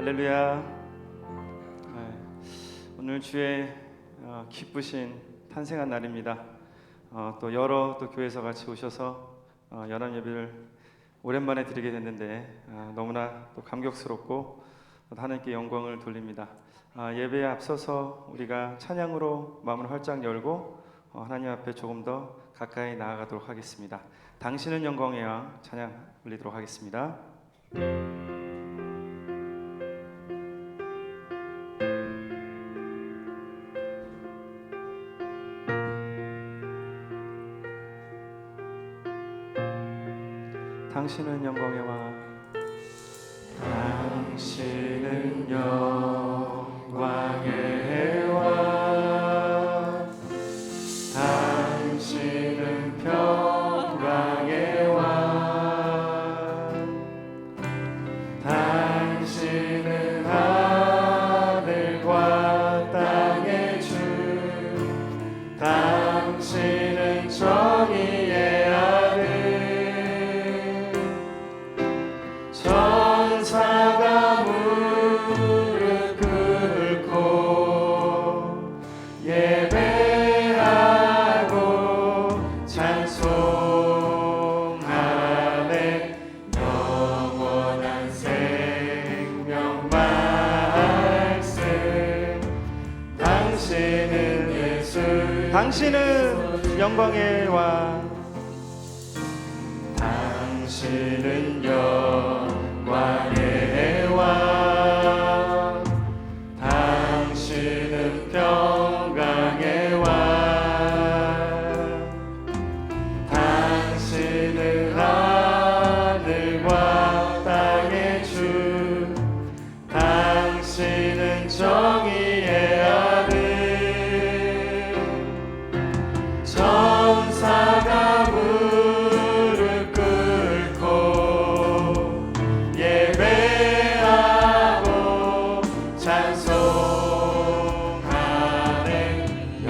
할렐루야. 오늘 주의 기쁘신 탄생한 날입니다. 또 여러 교회에서 같이 오셔서 연합 예배를 오랜만에 드리게 됐는데 너무나 또 감격스럽고 하나님께 영광을 돌립니다. 예배에 앞서서 우리가 찬양으로 마음을 활짝 열고 하나님 앞에 조금 더 가까이 나아가도록 하겠습니다. 당신은 영광의 왕 찬양 올리도록 하겠습니다. 당신은 영광의 왕, 당신은 영광의 왕, 당신은 평강의 왕, 당신은 하늘과 땅의 주, 당신은 정의의 천사가 무릎 꿇고 예배하고 찬송하네. 영원한 생명 말씀, 당신은 예수, 당신은 영광의 왕, 당신은 영광의 왕, 당신은 평강의 왕, 당신은 하늘과 땅의 주, 당신은 정의의 아들, 천사가 무릎 꿇고 예배하고 찬송하네.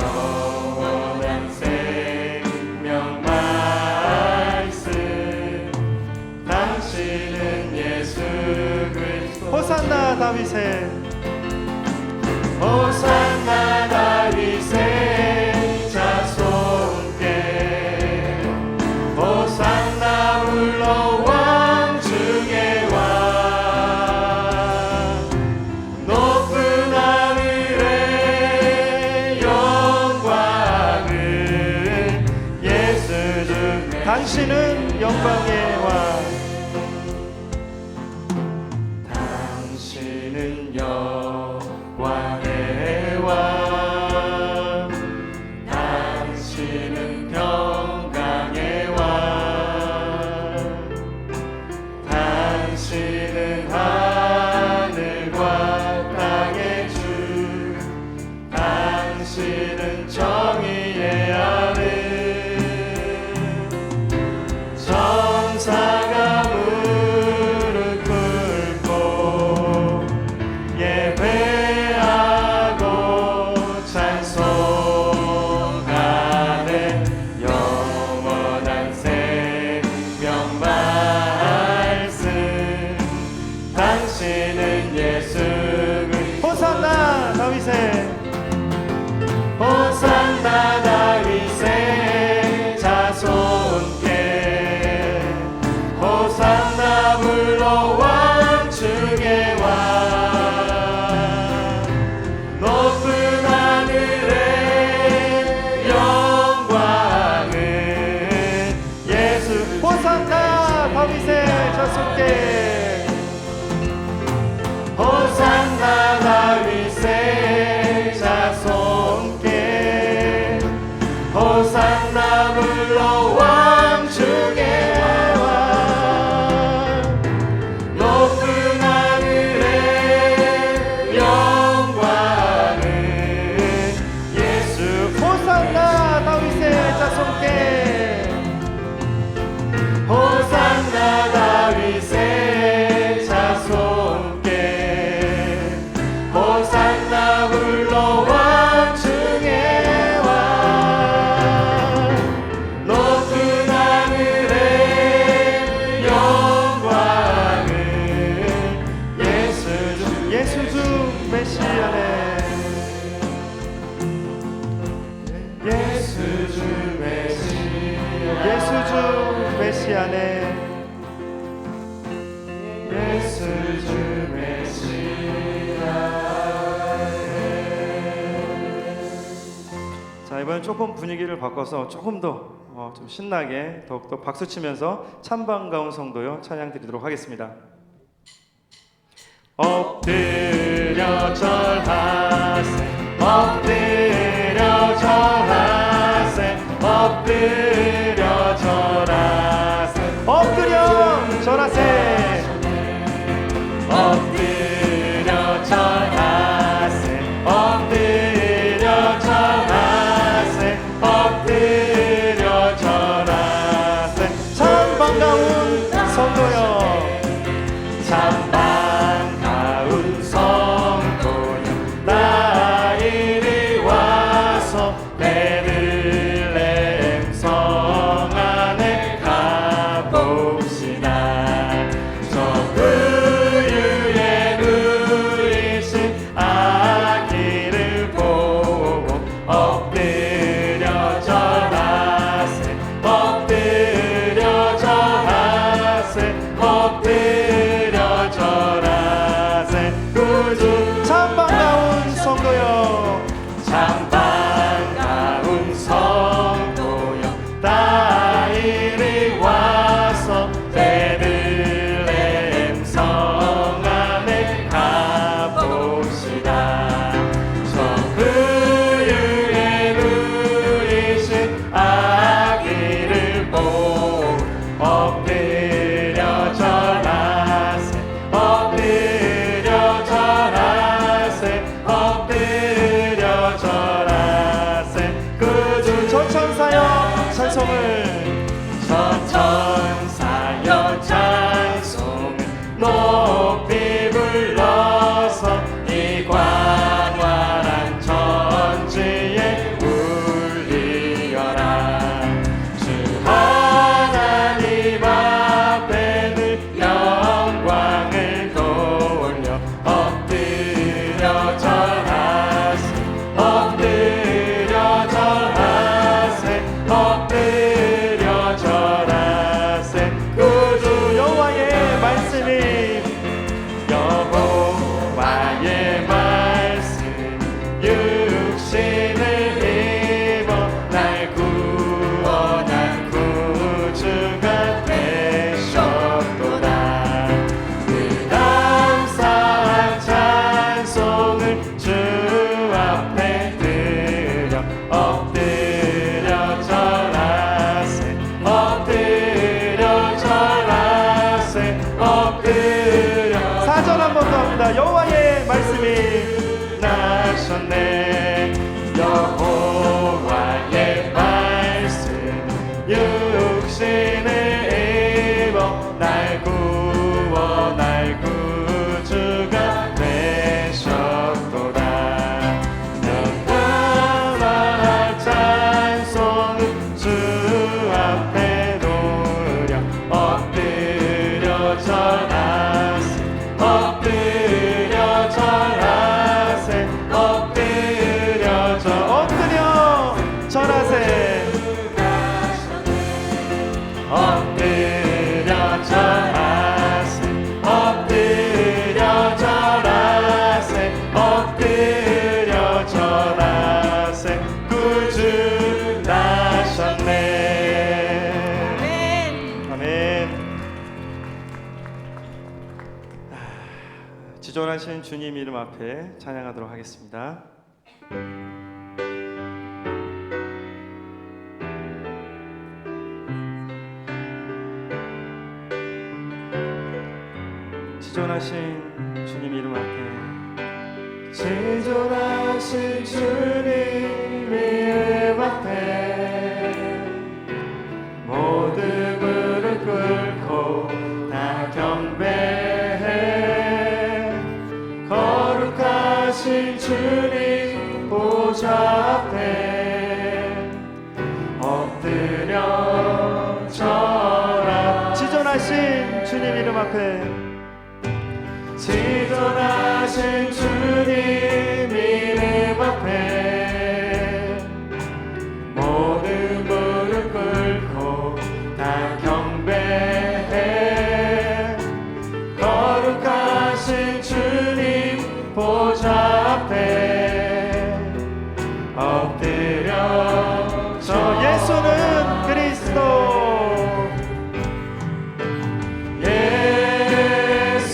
영원한 생명 말씀, 당신은 예수 그리스도. 호산나 다윗의, 호산나 다윗의 자손께, 호산나 불러 왕 중의 왕, 높은 하늘의 영광을 예수 주. 당신은 영광의 왕, 당신은 영광의 다윗의 호산나 다윗의 자손께 호산나 불러 왕중의 왕 높은 하늘의 영광을 예수 호산나 다윗의 자손께 호산나 다윗의 자손께 호산나 불러 왕중의 왕 높은 하늘의 영광을 예수 호산나 다윗의 자손께 호산나 다윗의 자손께 호산나 불러 왕중의 왕 높은 하늘의 영광을 예수 예수주 메시아네 예수주 메시아 예수주 메시아네 예수주 메시아 자, 이번엔 조금 분위기를 바꿔서 조금 더 좀 신나게 더욱더 박수 치면서 참 반가운 성도요 찬양 드리도록 하겠습니다. 엎드려 절하세 엎드려 절하세 엎드려 절하세 엎드려 절하세 엎드려 절하세 엎드려 절하세 엎드려 절하세 참 반가운 성도요 참 반가운 성도여 나 이리 와서 베들레헴 성 안에 가봅시다 저 부유에 누이신 아기를 보고 엎드려 절하세 엎드려 절하세 엎드려 절하세 구주 참 반가운 성도요 참 반가운 성도여 나 이리 와서 베들레헴 성 안에 가봅시다 저 부유에 누이신 아기를 보고 엎드려 절하세 엎드려 절하세 엎드려 절하세 구주 저 천사여 찬송을 저 천사여 찬송을 높이 불러서 이 광활한 천지에 울리어라 주 하나님 앞에 늘 영광을 돌려 엎드려 절하세 엎드려 절하세 엎드려 절하세 구주 여호와의 말씀이 여호와의 말씀 육신을 입어 날 구원한 구주가 되셨도다 그 감사한 찬송을 주 앞에 드려 엎드려 절하세 엎드려 절하세 엎드려 4절 한 번 더 합니다. 여호와의 말씀이 나셨네 여호와의 말씀 육신을 입어 날 구원할 구주가 되셨도다 엎드려 절하세 구주나셨네. 아멘. 지존하신 주님 이름 앞에 찬양하도록 하겠습니다. 지존하신 주님 이름 앞에, 지존하신 주님 이름 앞에 모두 무릎 꿇고 다 경배해. 거룩하신 주님 보좌 앞에 엎드려 절하. 지존하신 주님 이름 앞에, 지존하신 주님 이름 앞에 모두 무릎 꿇고 다 경배해. 거룩하신 주님 보좌 앞에 엎드려 저 예수는 그리스도.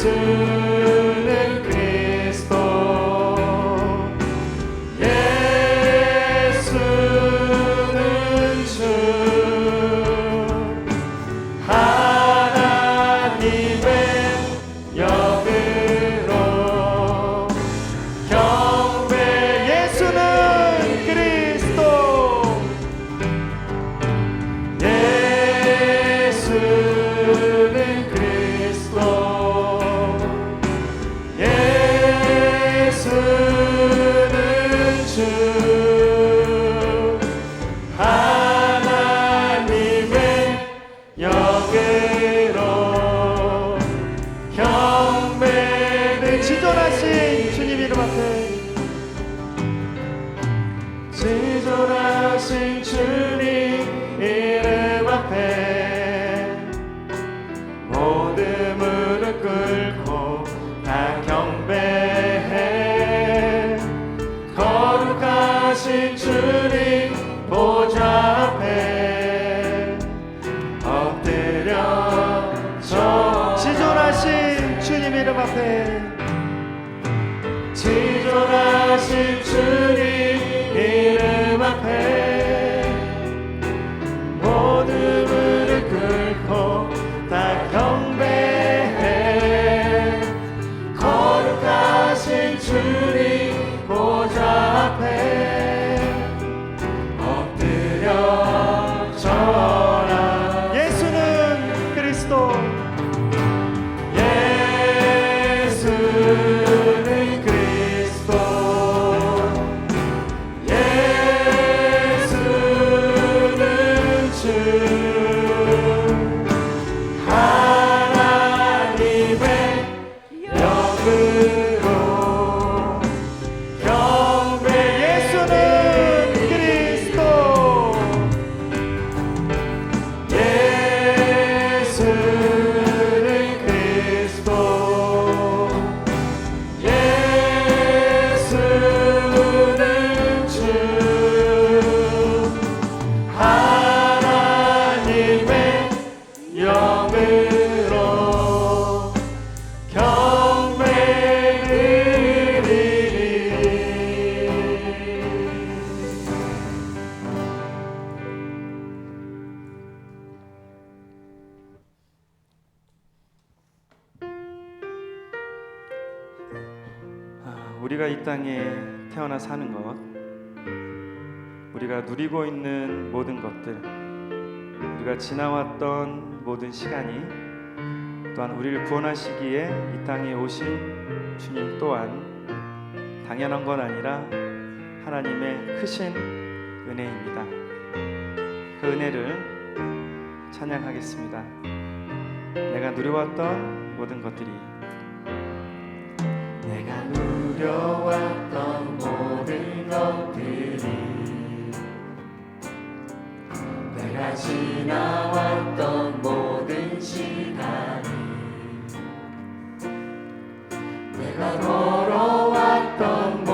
예수는 그리스도. 예수는 주. 하나님의 영으로 경배. 예수는 그리스도. 예수는 그리스도. 예수는 주. 하나님의 영으로 경배를. 지존하신 주님 이름 앞에, 지존하신 주님 이름 앞에 모두 무릎 꿇고 다 경배해. 거룩하신 주님 보좌 앞에 엎드려 지존하신 주님 이름 앞에, 지존하신 주님 이름 앞에 모두 무릎 꿇고 다 경배해. 거룩하신 주님 보좌 앞에 엎드려 절하. 예수는 그리스도. 예수는 그리스도. 예수는 주. 하나님의 영으로 경배. 예수는 그리스도. 예수는 그리스도. 예수는 주. 하나님의 영으로 우리가 이 땅에 태어나 사는 것, 우리가 누리고 있는 모든 것들, 우리가 지나왔던 모든 시간이, 또한 우리를 구원하시기에 이 땅에 오신 주님 또한 당연한 건 아니라 하나님의 크신 은혜입니다. 그 은혜를 찬양하겠습니다. 내가 누려왔던 모든 것들이, 내가 누려왔던 모든 것들이, 내가 지나왔던 모든 시간이, 내가 걸어왔던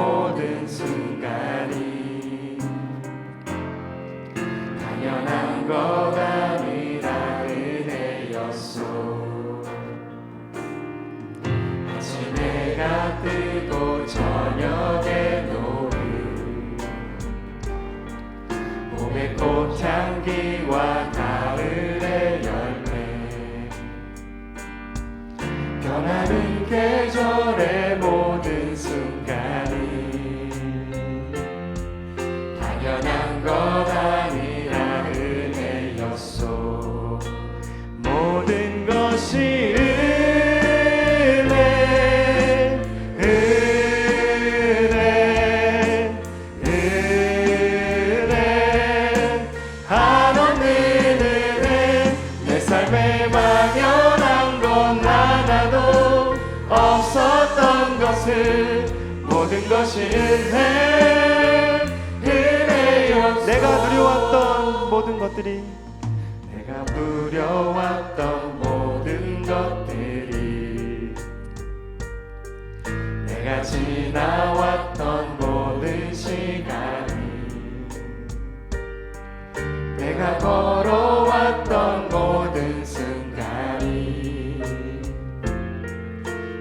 것은 모든 것이 은혜였소. 내가 누려왔던 모든 것들이 내가 누려왔던 모든 것들이 내가 지나왔던 모든 시간이 내가 걸어왔던 모든 순간이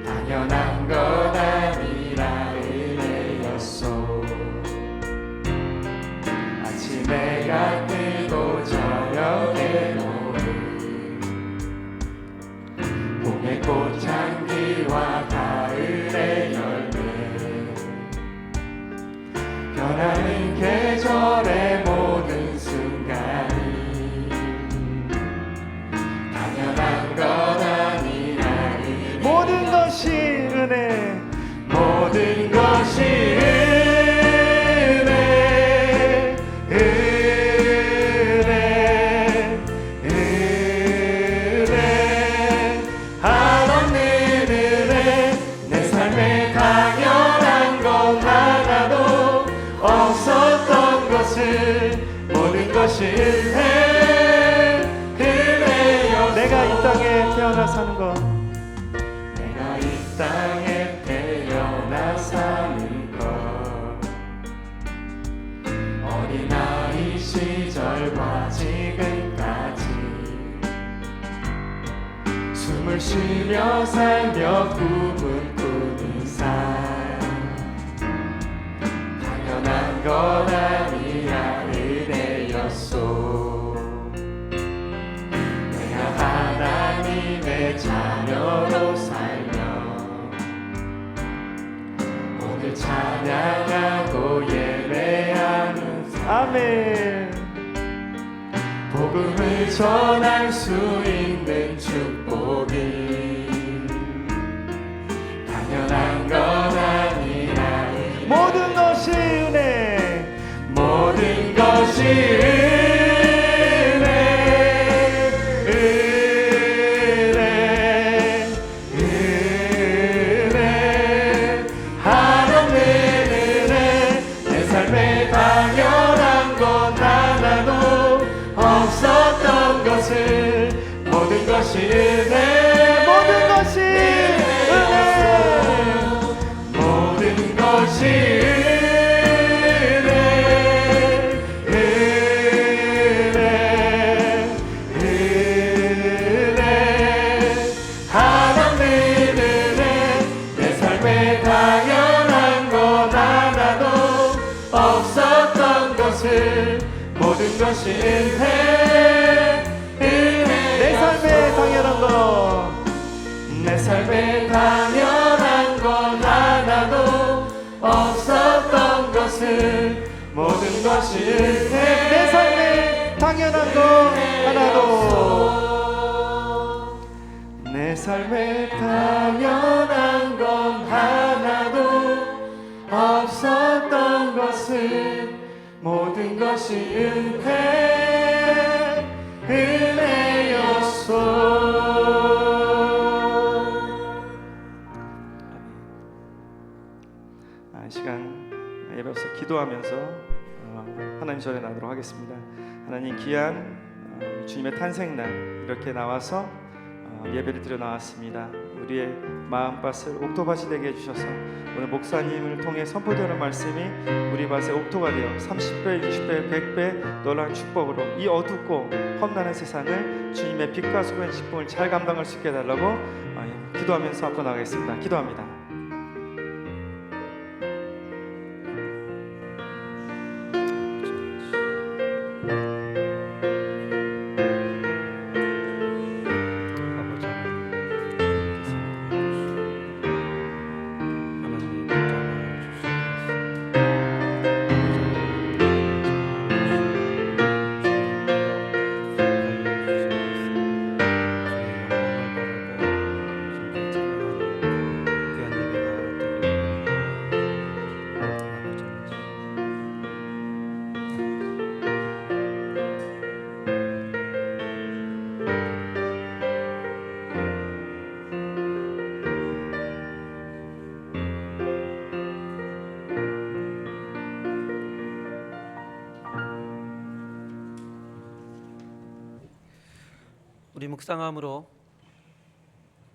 당연한 것 아니라 은혜였소. 아침에가 뜨고 저녁에 오는 봄의 꽃향기와 가을의 열매 변하는 계절의 모든 순간이 당연한 것 아니라 은혜. 모든 것이 은혜, 모든 것이 은혜, 은혜, 은혜, 한없는 은혜. 내 삶에 당연한 것 하나도 없었던 것을 모든 것이 은혜, 은혜였소. 내가 이 땅에 태어나 사는 것, 내가 이 땅에 태어나 사는 것 어린아이 시절과 지금까지 숨을 쉬며 살며 꿈을 꾸는 삶 당연한 것 아니라 은혜였소. 내가 하나님의 자녀로 살며 오늘 찬양하고 예배하는 삶 아멘. 복음을 전할 수 있는 축복이 당연한 것 아니라 모든 것이 은혜, 모든 것이 은혜, 은혜, 은혜, 한없는 은혜. 내 삶에 당연한 것 하나도 없었던 것을 모든 것이 은혜, 모든 것이 은혜, 모든 것이 은혜, 은혜, 은혜, 한없는 은혜. 내 삶에 당연한 것 하나도 없었던 것을 모든 것이 은혜, 은혜. 내 삶에 당연한 것, 내 삶에 당연한 것 하나도 없었던 것을 모든 것이 은혜. 내 삶에 당연한 것 하나도, 내 삶에 당연한 것 하나도 없었던 것을 모든 것이 은혜, 은혜였소. 이 시간 예배에서 기도하면서 하나님 전에 나도록 하겠습니다. 하나님 귀한 주님의 탄생날 이렇게 나와서 예배를 드려 나왔습니다. 우리의 마음밭을 옥토밭이 되게 해주셔서 오늘 목사님을 통해 선포되는 말씀이 우리 밭에 옥토가 되어 30배, 20배, 100배 놀라운 축복으로 이 어둡고 험난한 세상을 주님의 빛과 소금의 직분을 잘 감당할 수 있게 해달라고 기도하면서 앞으로 나가겠습니다. 기도합니다. 묵상함으로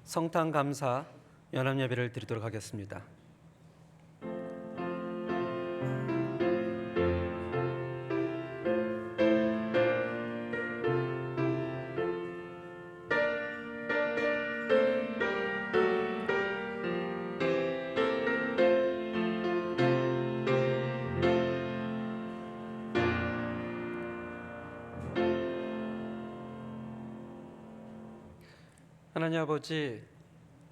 성탄 감사 연합 예배를 드리도록 하겠습니다. 하나님 아버지,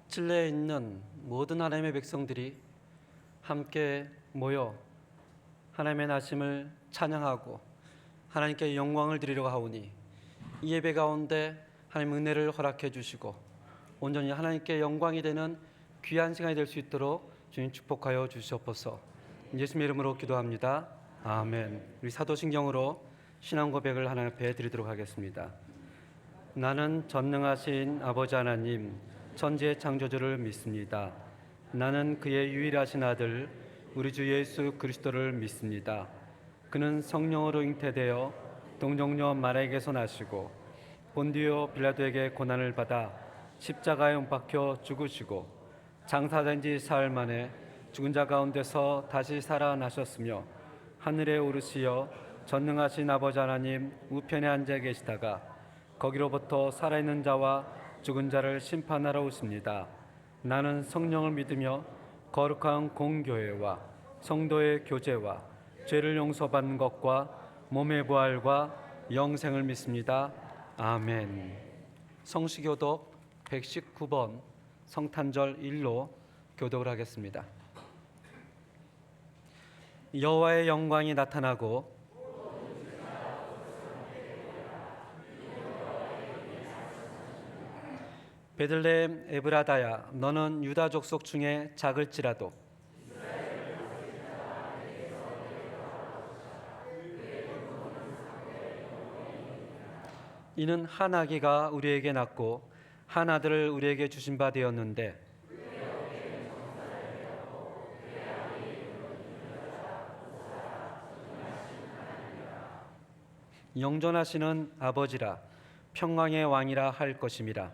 칠레에 있는 모든 하나님의 백성들이 함께 모여 하나님의 나심을 찬양하고 하나님께 영광을 드리려고 하오니 이 예배 가운데 하나님 은혜를 허락해 주시고 온전히 하나님께 영광이 되는 귀한 시간이 될 수 있도록 주님 축복하여 주시옵소서. 예수님의 이름으로 기도합니다. 아멘. 우리 사도신경으로 신앙 고백을 하나님 앞에 드리도록 하겠습니다. 나는 전능하신 아버지 하나님 천지의 창조주를 믿습니다. 나는 그의 유일하신 아들 우리 주 예수 그리스도를 믿습니다. 그는 성령으로 잉태되어 동정녀 마리아에게서 나시고 본디오 빌라도에게 고난을 받아 십자가에 못 박혀 죽으시고 장사된 지 사흘 만에 죽은 자 가운데서 다시 살아나셨으며 하늘에 오르시어 전능하신 아버지 하나님 우편에 앉아 계시다가 거기로부터 살아있는 자와 죽은 자를 심판하러 오십니다. 나는 성령을 믿으며 거룩한 공교회와 성도의 교제와 죄를 용서받는 것과 몸의 부활과 영생을 믿습니다. 아멘. 성시교독 119번 성탄절 1로 교독을 하겠습니다. 여호와의 영광이 나타나고 베들레헴 에브라다야 너는 유다 족속 중에 작을지라도 이는 한 아기가 우리에게 낳고 한 아들을 우리에게 주신 바 되었는데 영존하시는 아버지라 평강의 왕이라 할 것임이라.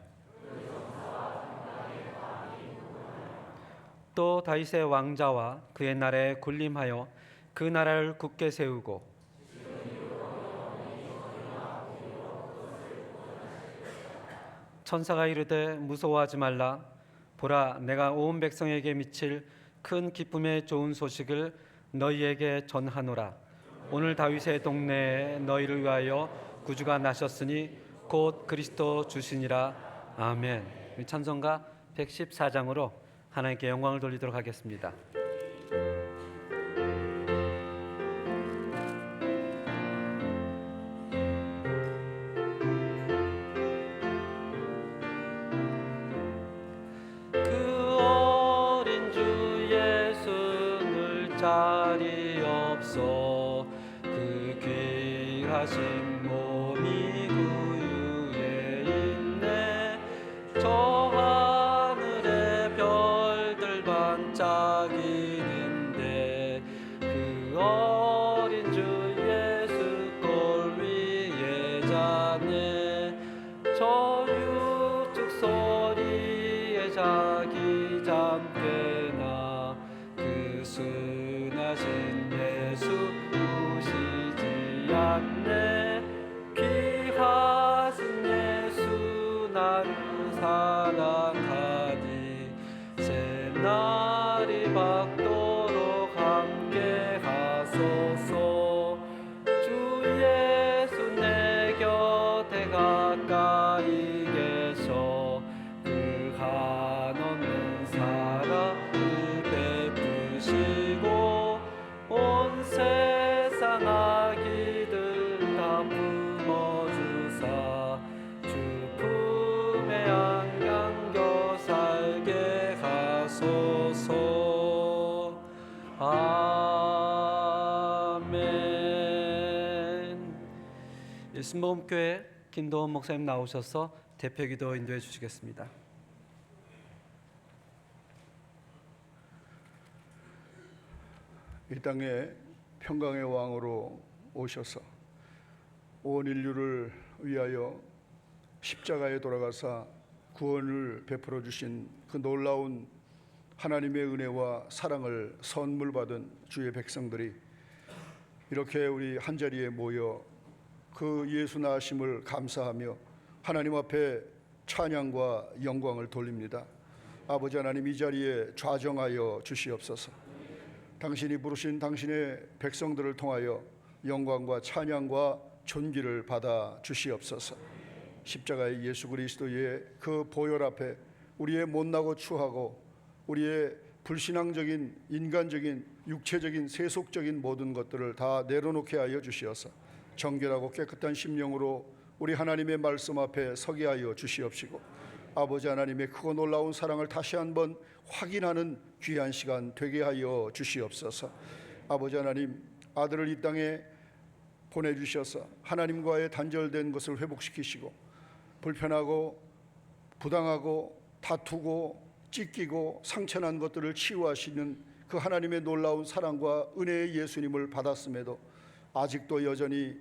또 다윗의 왕자와 그의 나라에 군림하여 그 나라를 굳게 세우고 천사가 이르되 무서워하지 말라. 보라, 내가 온 백성에게 미칠 큰 기쁨의 좋은 소식을 너희에게 전하노라. 오늘 다윗의 동네에 너희를 위하여 구주가 나셨으니 곧 그리스도 주시니라. 아멘. 찬송가 114장으로 하나님께 영광을 돌리도록 하겠습니다. 그 어린 주 예수 늘 자리 없어 그 귀하신 몸이 구유에 있네. 저 하늘의 별들 반짝이는데 그 어린 주 예수 꼴 위에 자네. 저 유축 소리에 자기 잠깨나 그 순하신 예수 우시지 않네. 귀하신 예수 나를 사랑하니 새날이 밝도록 함께 하소서. 주 예수 내 곁에 가까이 계셔 그 한없는 사랑을 베푸시고 온 세상 아기들 다 품어주사 주 품에 안겨 살게 하소서. 아멘. 예수모험교회 김도원 목사님 나오셔서 대표기도 인도해 주시겠습니다. 이 땅에 평강의 왕으로 오셔서 온 인류를 위하여 십자가에 돌아가사 구원을 베풀어 주신 그 놀라운 하나님의 은혜와 사랑을 선물 받은 주의 백성들이 이렇게 우리 한자리에 모여 그 예수 나심을 감사하며 하나님 앞에 찬양과 영광을 돌립니다. 아버지 하나님, 이 자리에 좌정하여 주시옵소서. 당신이 부르신 당신의 백성들을 통하여 영광과 찬양과 존귀를 받아 주시옵소서. 십자가의 예수 그리스도의 그 보혈 앞에 우리의 못나고 추하고 우리의 불신앙적인 인간적인 육체적인 세속적인 모든 것들을 다 내려놓게 하여 주시어서 정결하고 깨끗한 심령으로 우리 하나님의 말씀 앞에 서게 하여 주시옵시고, 아버지 하나님의 크고 놀라운 사랑을 다시 한번 확인하는 귀한 시간 되게 하여 주시옵소서. 아버지 하나님, 아들을 이 땅에 보내주셔서 하나님과의 단절된 것을 회복시키시고 불편하고 부당하고 다투고 찢기고 상처난 것들을 치유하시는 그 하나님의 놀라운 사랑과 은혜의 예수님을 받았음에도 아직도 여전히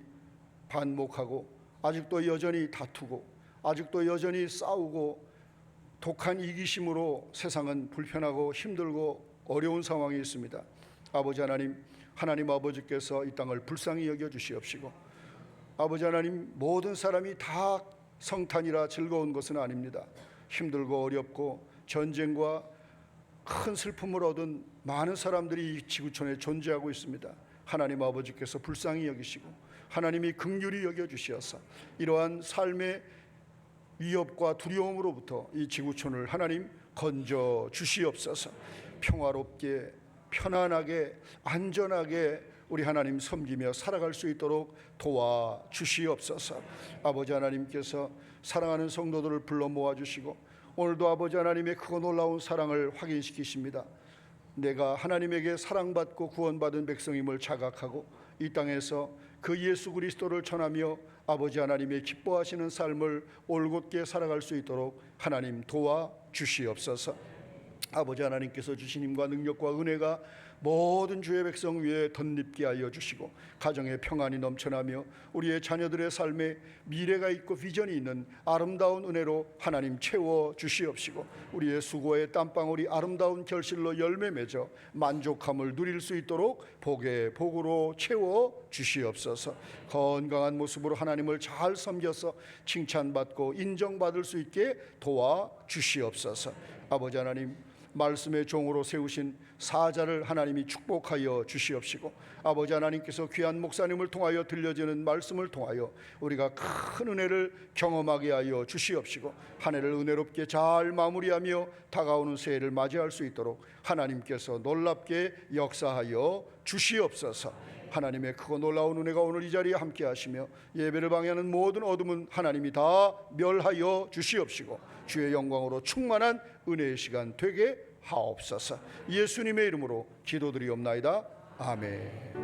반목하고 아직도 여전히 다투고 아직도 여전히 싸우고 독한 이기심으로 세상은 불편하고 힘들고 어려운 상황이 있습니다. 아버지 하나님, 하나님 아버지께서 이 땅을 불쌍히 여겨 주시옵시고, 아버지 하나님, 모든 사람이 다 성탄이라 즐거운 것은 아닙니다. 힘들고 어렵고 전쟁과 큰 슬픔을 얻은 많은 사람들이 이 지구촌에 존재하고 있습니다. 하나님 아버지께서 불쌍히 여기시고 하나님이 긍휼히 여겨 주시어서 이러한 삶의 위협과 두려움으로부터 이 지구촌을 하나님 건져 주시옵소서. 평화롭게 편안하게 안전하게 우리 하나님 섬기며 살아갈 수 있도록 도와 주시옵소서. 아버지 하나님께서 사랑하는 성도들을 불러 모아 주시고 오늘도 아버지 하나님의 크고 놀라운 사랑을 확인시키십니다. 내가 하나님에게 사랑받고 구원받은 백성임을 자각하고 이 땅에서 그 예수 그리스도를 전하며 아버지 하나님의 기뻐하시는 삶을 올곧게 살아갈 수 있도록 하나님 도와 주시옵소서. 아버지 하나님께서 주신 힘과 능력과 은혜가 모든 주의 백성 위에 덧입게 하여 주시고 가정의 평안이 넘쳐나며 우리의 자녀들의 삶에 미래가 있고 비전이 있는 아름다운 은혜로 하나님 채워 주시옵시고 우리의 수고의 땀방울이 아름다운 결실로 열매 맺어 만족함을 누릴 수 있도록 복의 복으로 채워 주시옵소서. 건강한 모습으로 하나님을 잘 섬겨서 칭찬받고 인정받을 수 있게 도와 주시옵소서. 아버지 하나님, 말씀의 종으로 세우신 사자를 하나님이 축복하여 주시옵시고 아버지 하나님께서 귀한 목사님을 통하여 들려지는 말씀을 통하여 우리가 큰 은혜를 경험하게 하여 주시옵시고 한 해를 은혜롭게 잘 마무리하며 다가오는 새해를 맞이할 수 있도록 하나님께서 놀랍게 역사하여 주시옵소서. 하나님의 크고 놀라운 은혜가 오늘 이 자리에 함께 하시며 예배를 방해하는 모든 어둠은 하나님이 다 멸하여 주시옵시고 주의 영광으로 충만한 은혜의 시간 되게 하옵소서. 예수님의 이름으로 기도드리옵나이다. 아멘.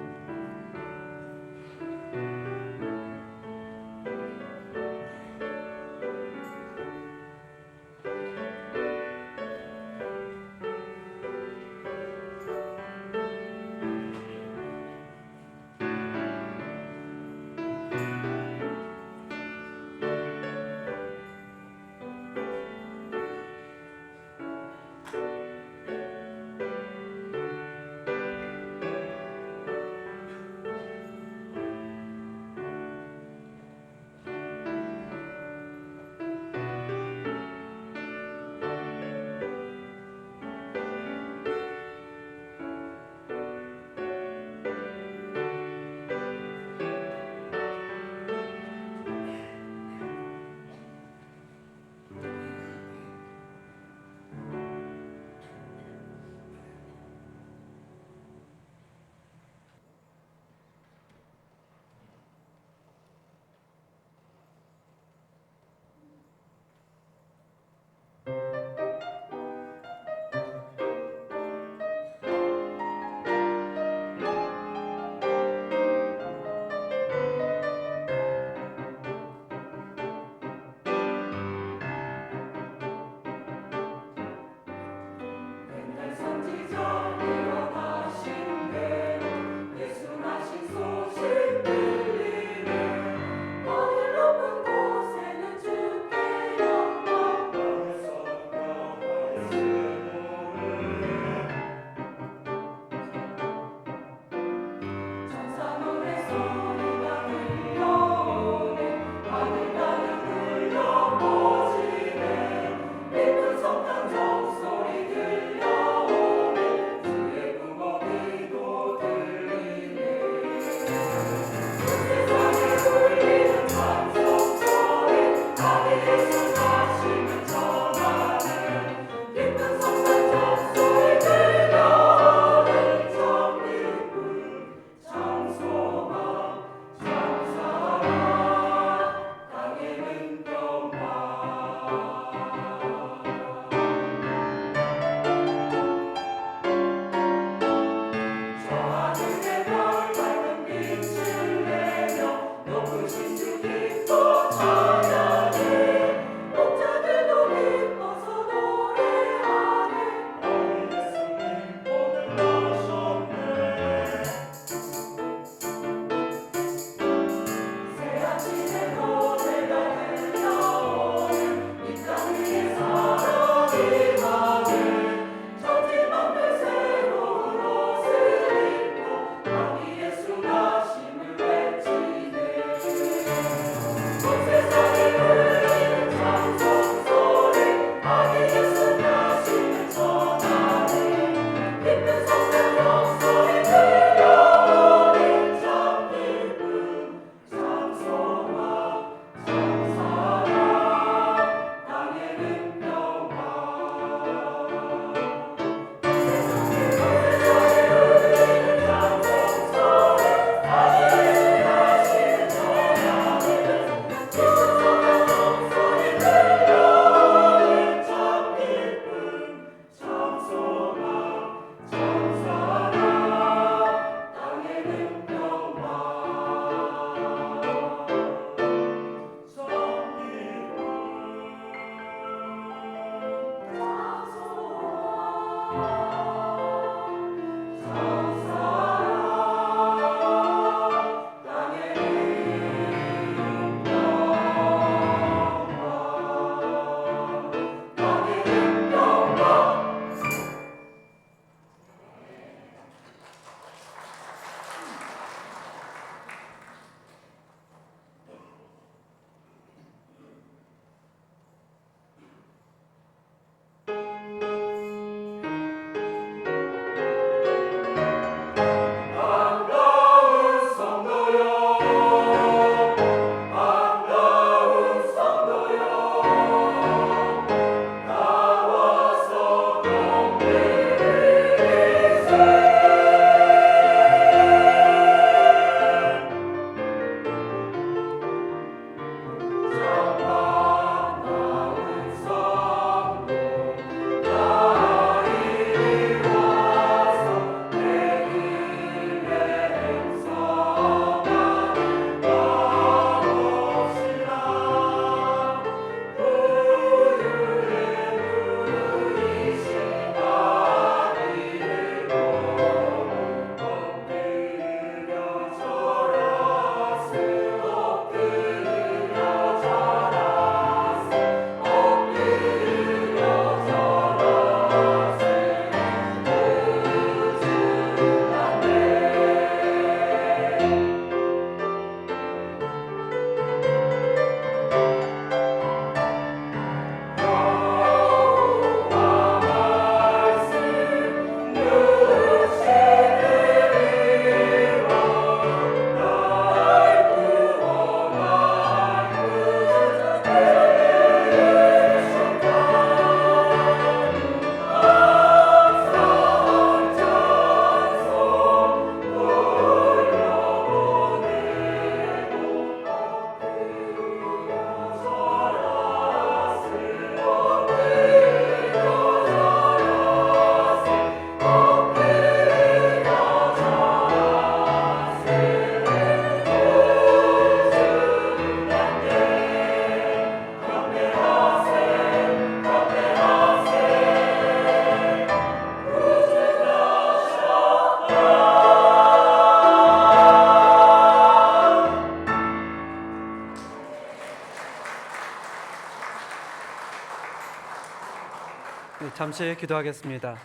잠시 기도하겠습니다.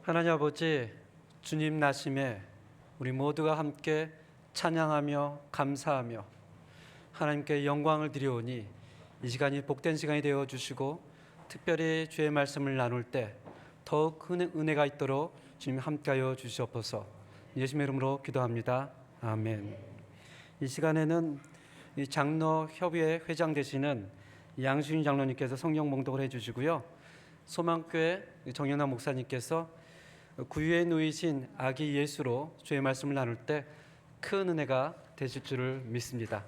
하나님 아버지, 주님 나심에 우리 모두가 함께 찬양하며 감사하며 하나님께 영광을 드리오니 이 시간이 복된 시간이 되어 주시고 특별히 주의 말씀을 나눌 때 더욱 큰 은혜가 있도록 주님 함께하여 주시옵소서. 예수님의 이름으로 기도합니다. 아멘. 이 시간에는 이 장로 협의회 회장 되시는 양순희 장로님께서 성경 봉독을 해주시고요. 소망교회 정연아 목사님께서 구유에 누이신 아기 예수로 주의 말씀을 나눌 때 큰 은혜가 되실 줄을 믿습니다.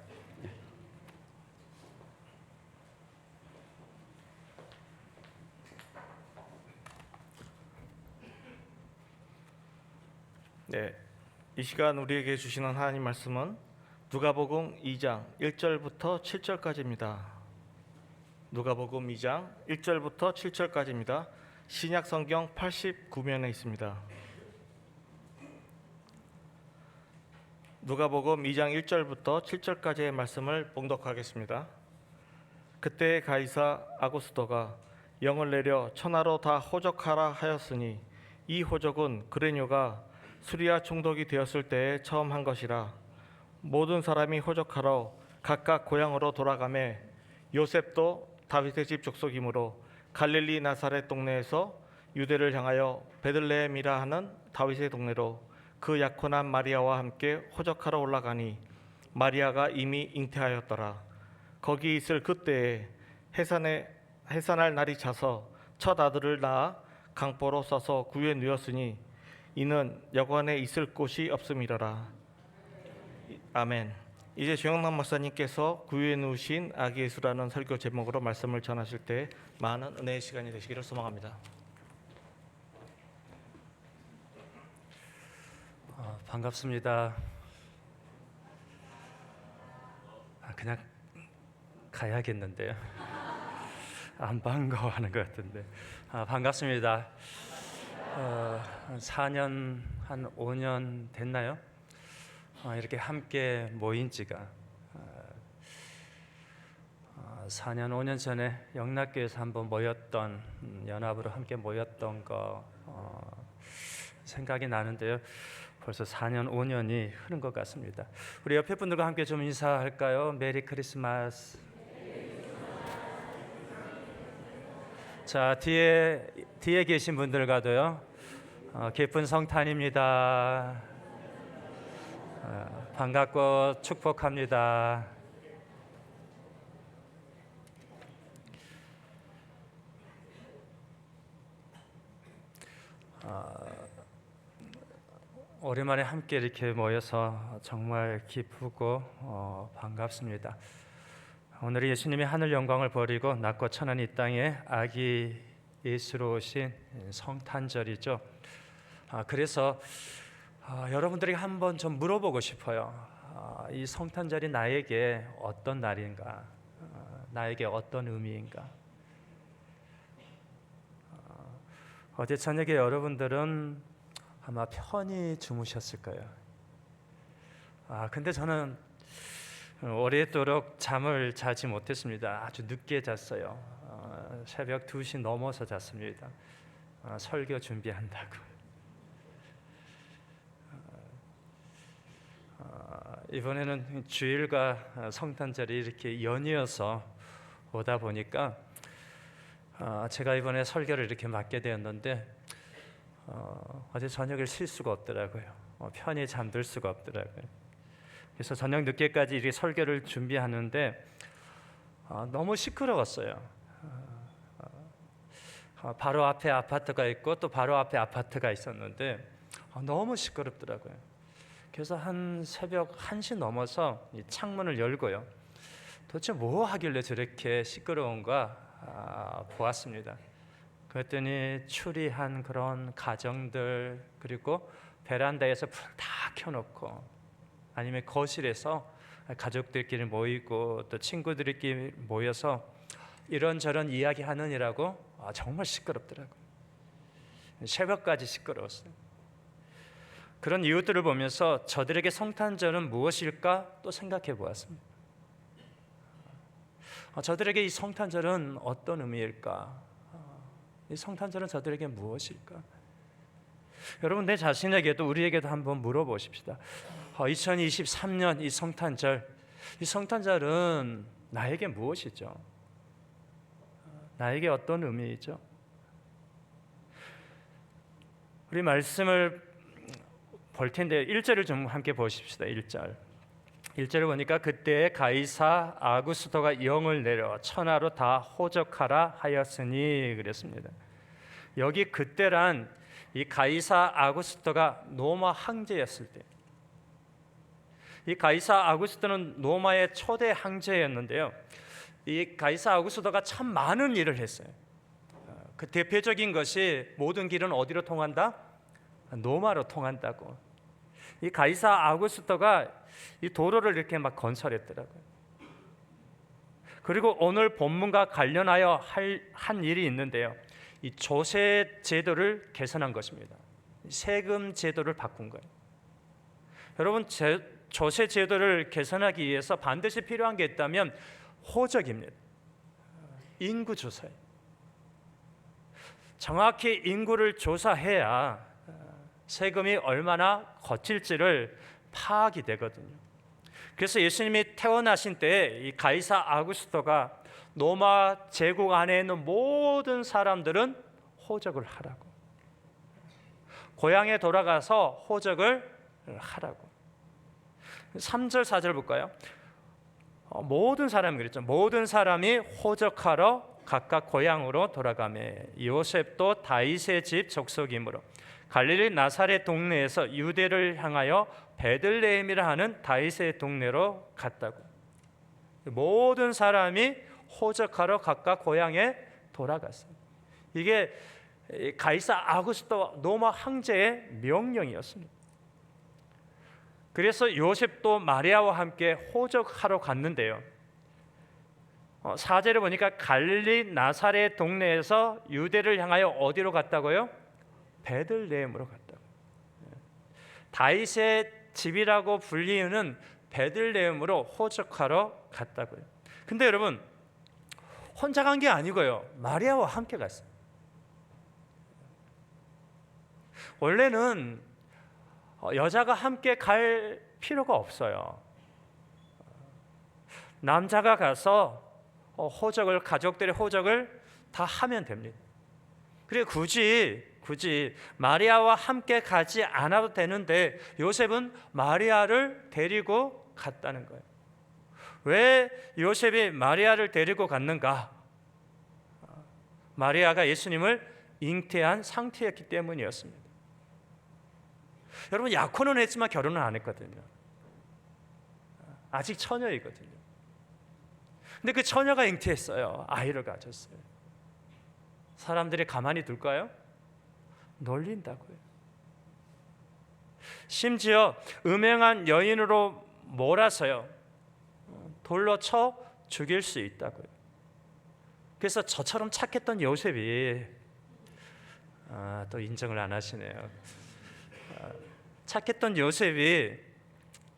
네, 이 시간 우리에게 주시는 하나님 말씀은 누가복음 2장 1절부터 7절까지입니다. 누가복음 2장 1절부터 7절까지입니다. 신약 성경 89면에 있습니다. 누가복음 2장 1절부터 7절까지의 말씀을 봉독하겠습니다. 그때 가이사 아구스도가 영을 내려 천하로 다 호적하라 하였으니 이 호적은 그레뇨가 수리아 총독이 되었을 때에 처음 한 것이라. 모든 사람이 호적하러 각각 고향으로 돌아가매 요셉도 다윗의 집 족속이므로 갈릴리 나사렛 동네에서 유대를 향하여 베들레헴이라 하는 다윗의 동네로 그 약혼한 마리아와 함께 호적하러 올라가니 마리아가 이미 잉태하였더라. 거기 있을 그때에 해산할 날이 차서 첫 아들을 낳아 강보로 싸서 구유에 누웠으니 이는 여관에 있을 곳이 없음이러라. 아멘. 이제 조영남 목사님께서 구유에 누우신 아기 예수라는 설교 제목으로 말씀을 전하실 때 많은 은혜의 시간이 되시기를 소망합니다. 반갑습니다. 그냥 가야겠는데요. 안 반가워하는 것 같은데. 반갑습니다. 4년 한 5년 됐나요? 이렇게 함께 모인 지가 4년 5년 전에 영락교에서 한번 모였던 연합으로 함께 모였던 거 생각이 나는데요. 벌써 4년 5년이 흐른 것 같습니다. 우리 옆에 분들과 함께 좀 인사할까요? 메리 크리스마스. 자, 뒤에 계신 분들과도요. 깊은 성탄입니다. 반갑고 축복합니다. 오랜만에 함께 이렇게 모여서 정말 기쁘고 반갑습니다. 오늘 예수님이 하늘 영광을 버리고 낮고 천한 이 땅에 아기 예수로 오신 성탄절이죠. 그래서 여러분들에게 한번 좀 물어보고 싶어요. 이 성탄절이 나에게 어떤 날인가? 나에게 어떤 의미인가? 어제 저녁에 여러분들은 아마 편히 주무셨을 거예요. 근데 저는 오랫도록 잠을 자지 못했습니다. 아주 늦게 잤어요. 새벽 2시 넘어서 잤습니다. 설교 준비한다고. 이번에는 주일과 성탄절이 이렇게 연이어서 오다 보니까 제가 이번에 설교를 이렇게 맡게 되었는데 어제 저녁을 쉴 수가 없더라고요. 편히 잠들 수가 없더라고요. 그래서 저녁 늦게까지 이렇게 설교를 준비하는데 너무 시끄러웠어요. 바로 앞에 아파트가 있고 또 바로 앞에 아파트가 있었는데 너무 시끄럽더라고요. 그래서 한 새벽 1시 넘어서 이 창문을 열고요. 도대체 뭐 하길래 저렇게 시끄러운가 보았습니다. 그랬더니 추리한 그런 가정들, 그리고 베란다에서 불 다 켜놓고 아니면 거실에서 가족들끼리 모이고 또 친구들끼리 모여서 이런저런 이야기하느니라고 정말 시끄럽더라고요. 새벽까지 시끄러웠어요. 그런 이웃들을 보면서 저들에게 성탄절은 무엇일까 또 생각해 보았습니다. 저들에게 이 성탄절은 어떤 의미일까? 이 성탄절은 저들에게 무엇일까? 여러분, 내 자신에게도 우리에게도 한번 물어보십시다. 2023년 이 성탄절은 나에게 무엇이죠? 나에게 어떤 의미이죠? 우리 말씀을 볼 텐데 1절을 좀 함께 보십시다. 1절을 보니까 그때 가이사 아구스토가 영을 내려 천하로 다 호적하라 하였으니 그랬습니다. 여기 그때란 이 가이사 아구스토가 로마 황제였을 때, 이 가이사 아구스토는 로마의 초대 황제였는데요. 이 가이사 아구스토가 참 많은 일을 했어요. 그 대표적인 것이 모든 길은 어디로 통한다? 로마로 통한다고. 이 가이사 아구스토가 이 도로를 이렇게 막 건설했더라고요. 그리고 오늘 본문과 관련하여 한 일이 있는데요. 이 조세 제도를 개선한 것입니다. 세금 제도를 바꾼 거예요. 여러분, 조세 제도를 개선하기 위해서 반드시 필요한 게 있다면 호적입니다. 인구 조사예요. 정확히 인구를 조사해야 세금이 얼마나 거칠지를 파악이 되거든요. 그래서 예수님이 태어나신 때 이 가이사 아구스토가 로마 제국 안에 있는 모든 사람들은 호적을 하라고, 고향에 돌아가서 호적을 하라고. 3절 4절 볼까요? 모든 사람이 그랬죠. 모든 사람이 호적하러 각각 고향으로 돌아가매 요셉도 다윗의 집 족속이므로 갈릴리 나사렛 동네에서 유대를 향하여 베들레헴이라 하는 다윗의 동네로 갔다고. 모든 사람이 호적하러 각각 고향에 돌아갔어요. 이게 가이사 아구스토 로마 황제의 명령이었습니다. 그래서 요셉도 마리아와 함께 호적하러 갔는데요. 4절에 보니까 갈릴리 나사렛 동네에서 유대를 향하여 어디로 갔다고요? 베들레헴으로 갔다고. 다윗의 집이라고 불리는 베들레헴으로 호적하러 갔다고요. 근데 여러분, 혼자 간 게 아니고요. 마리아와 함께 갔어요. 원래는 여자가 함께 갈 필요가 없어요. 남자가 가서 가족들의 호적을 다 하면 됩니다. 그래 굳이 마리아와 함께 가지 않아도 되는데 요셉은 마리아를 데리고 갔다는 거예요. 왜 요셉이 마리아를 데리고 갔는가? 마리아가 예수님을 잉태한 상태였기 때문이었습니다. 여러분, 약혼은 했지만 결혼은 안 했거든요. 아직 처녀이거든요. 근데 그 처녀가 잉태했어요. 아이를 가졌어요. 사람들이 가만히 둘까요? 놀린다고요. 심지어 음행한 여인으로 몰아서요, 돌로 쳐 죽일 수 있다고요. 그래서 저처럼 착했던 요셉이 또 인정을 안 하시네요. 착했던 요셉이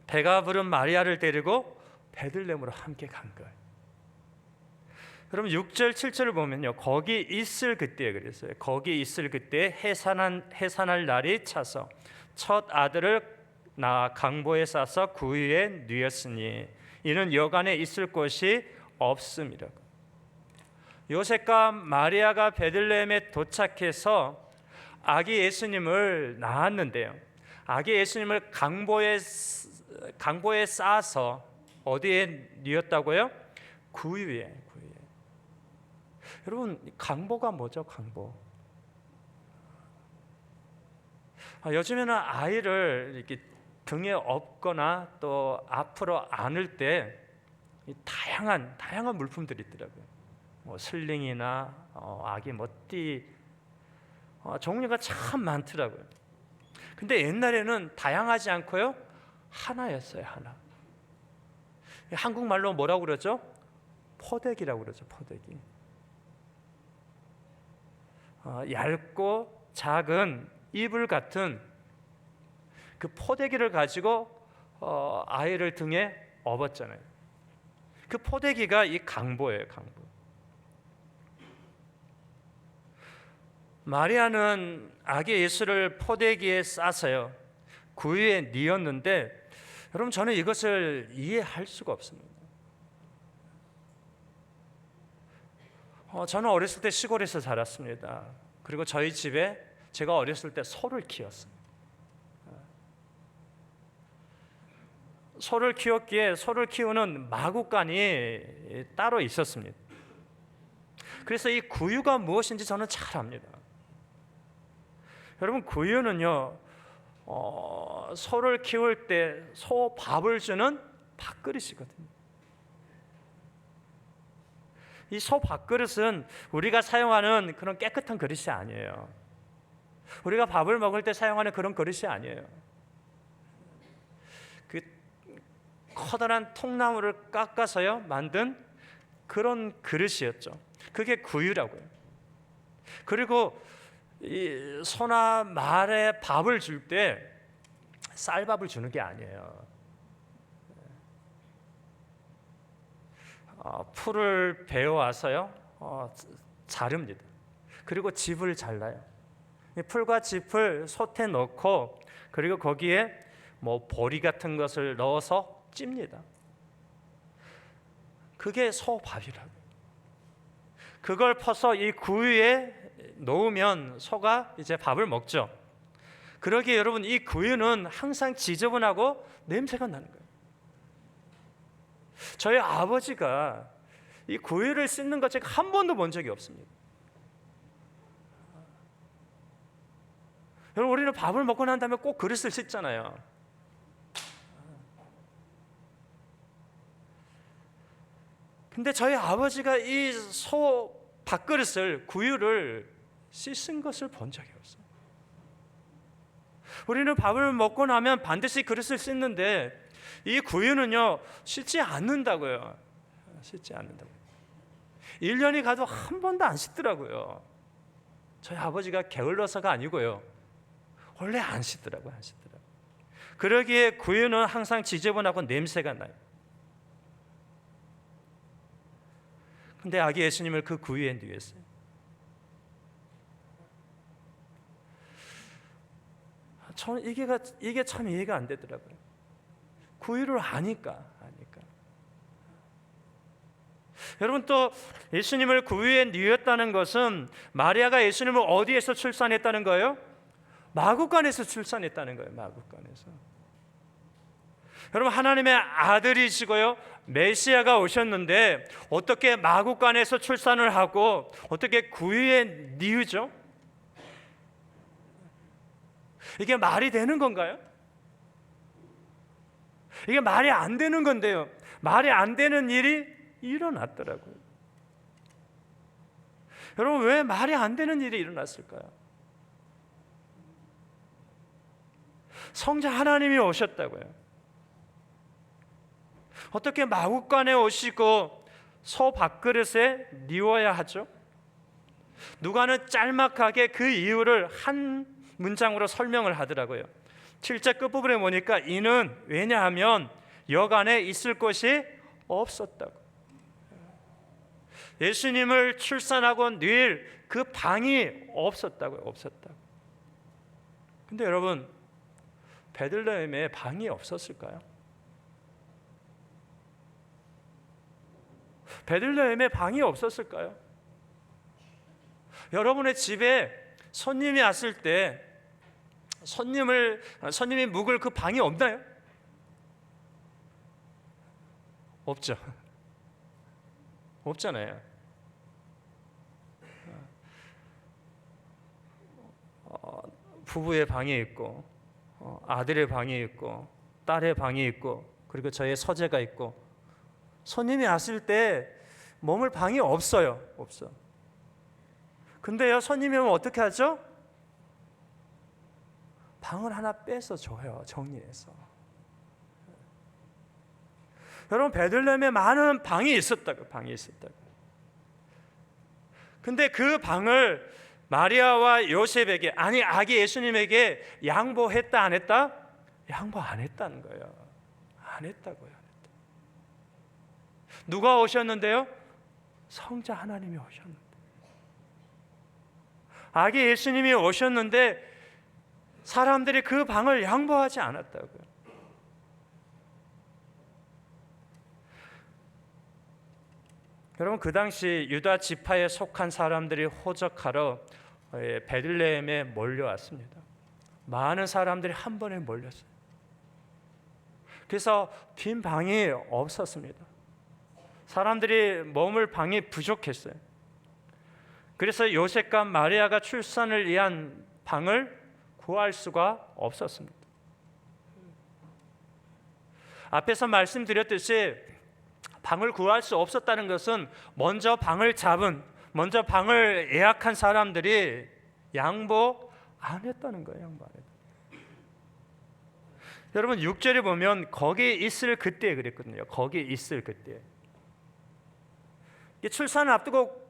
배가 부른 마리아를 데리고 베들레헴으로 함께 간 거예요. 여러분, 6절 7절을 보면요, 거기 있을 그때에 그랬어요. 거기 있을 그때 해산할 날이 차서 첫 아들을 낳아 강보에 싸서 구유에 뉘었으니 이는 여간에 있을 곳이 없음이라. 요셉과 마리아가 베들레헴에 도착해서 아기 예수님을 낳았는데요, 아기 예수님을 강보에 싸서 어디에 뉘었다고요? 구유에. 여러분, 강보가 뭐죠? 강보. 요즘에는 아이를 이렇게 등에 업거나 또 앞으로 안을 때 다양한 물품들이 있더라고요. 뭐 슬링이나 아기 머띠, 종류가 참 많더라고요. 근데 옛날에는 다양하지 않고요, 하나였어요. 하나. 한국말로 뭐라고 그러죠? 포대기라고 그러죠. 포대기. 얇고 작은 이불 같은 그 포대기를 가지고 아이를 등에 업었잖아요. 그 포대기가 이 강보예요. 강보. 마리아는 아기 예수를 포대기에 싸서요 구유에 뉘었는데 여러분 저는 이것을 이해할 수가 없습니다. 저는 어렸을 때 시골에서 자랐습니다. 그리고 저희 집에 제가 어렸을 때 소를 키웠어요. 소를 키웠기에 소를 키우는 마구간이 따로 있었습니다. 그래서 이 구유가 무엇인지 저는 잘 압니다. 여러분 구유는요 소를 키울 때 소 밥을 주는 밥그릇이거든요. 이 소 밥그릇은 우리가 사용하는 그런 깨끗한 그릇이 아니에요. 우리가 밥을 먹을 때 사용하는 그런 그릇이 아니에요. 그 커다란 통나무를 깎아서요 만든 그런 그릇이었죠. 그게 구유라고요. 그리고 이 소나 말에 밥을 줄 때 쌀밥을 주는 게 아니에요. 풀을 베어와서요 자릅니다. 그리고 짚을 잘라요. 이 풀과 짚을 솥에 넣고 그리고 거기에 뭐 보리 같은 것을 넣어서 찝니다. 그게 소밥이라고. 그걸 퍼서 이 구유에 놓으면 소가 이제 밥을 먹죠. 그러기에 여러분 이 구유는 항상 지저분하고 냄새가 나는 거예요. 저희 아버지가 이 구유를 씻는 것 제가 한 번도 본 적이 없습니다. 여러분 우리는 밥을 먹고 난 다음에 꼭 그릇을 씻잖아요. 근데 저희 아버지가 이 소 밥그릇을 구유를 씻은 것을 본 적이 없어요. 우리는 밥을 먹고 나면 반드시 그릇을 씻는데 이 구유는요 씻지 않는다고요. 씻지 않는다고. 1년이 가도 한 번도 안 씻더라고요. 저희 아버지가 게을러서가 아니고요. 원래 안 씻더라고요. 안 씻더라고요. 그러기에 구유는 항상 지저분하고 냄새가 나요. 근데 아기 예수님을 그 구유에 누였어요. 저는 이게 참 이해가 안 되더라고요. 구유를 아니까. 여러분 또 예수님을 구유에 누였다는 것은 마리아가 예수님을 어디에서 출산했다는 거예요? 마구간에서 출산했다는 거예요. 마구간에서. 여러분 하나님의 아들이시고요 메시아가 오셨는데 어떻게 마구간에서 출산을 하고 어떻게 구유에 뉘우죠? 이게 말이 되는 건가요? 이게 말이 안 되는 건데요. 말이 안 되는 일이 일어났더라고요. 여러분 왜 말이 안 되는 일이 일어났을까요? 성자 하나님이 오셨다고요. 어떻게 마구간에 오시고 소 밥그릇에 뉘어야 하죠? 누가는 짤막하게 그 이유를 한 문장으로 설명을 하더라고요. 7절 끝부분에 보니까 이는 왜냐하면 여간에 있을 곳이 없었다고. 예수님을 출산하고 늘 그 방이 없었다고요. 없었다고. 근데 여러분 베들레헴에 방이 없었을까요? 베들레헴에 방이 없었을까요? 여러분의 집에 손님이 왔을 때 손님이 묵을 그 방이 없나요? 없죠. 없잖아요. 부부의 방이 있고 아들의 방이 있고 딸의 방이 있고 그리고 저의 서재가 있고 손님이 왔을 때 머물 방이 없어요. 없어. 근데요 손님이 오면 어떻게 하죠? 방을 하나 빼서 줘요. 정리해서. 여러분 베들레헴에 많은 방이 있었다고. 방이 있었다고. 근데 그 방을 마리아와 요셉에게 아니 아기 예수님에게 양보했다 안 했다? 양보 안 했다는 거예요. 안 했다고요. 안 했다. 누가 오셨는데요? 성자 하나님이 오셨는데. 아기 예수님이 오셨는데 사람들이 그 방을 양보하지 않았다고요. 여러분, 그 당시 유다 지파에 속한 사람들이 호적하러 베들레헴에 몰려왔습니다. 많은 사람들이 한 번에 몰렸어요. 그래서 빈 방이 없었습니다. 사람들이 머물 방이 부족했어요. 그래서 요셉과 마리아가 출산을 위한 방을 구할 수가 없었습니다. 앞에서 말씀드렸듯이 방을 구할 수 없었다는 것은 먼저 방을 예약한 사람들이 양보 안 했다는 거예요. 양보 안 했다. 여러분 6절에 보면 거기 있을 그때 그랬거든요. 거기 있을 그때. 출산을 앞두고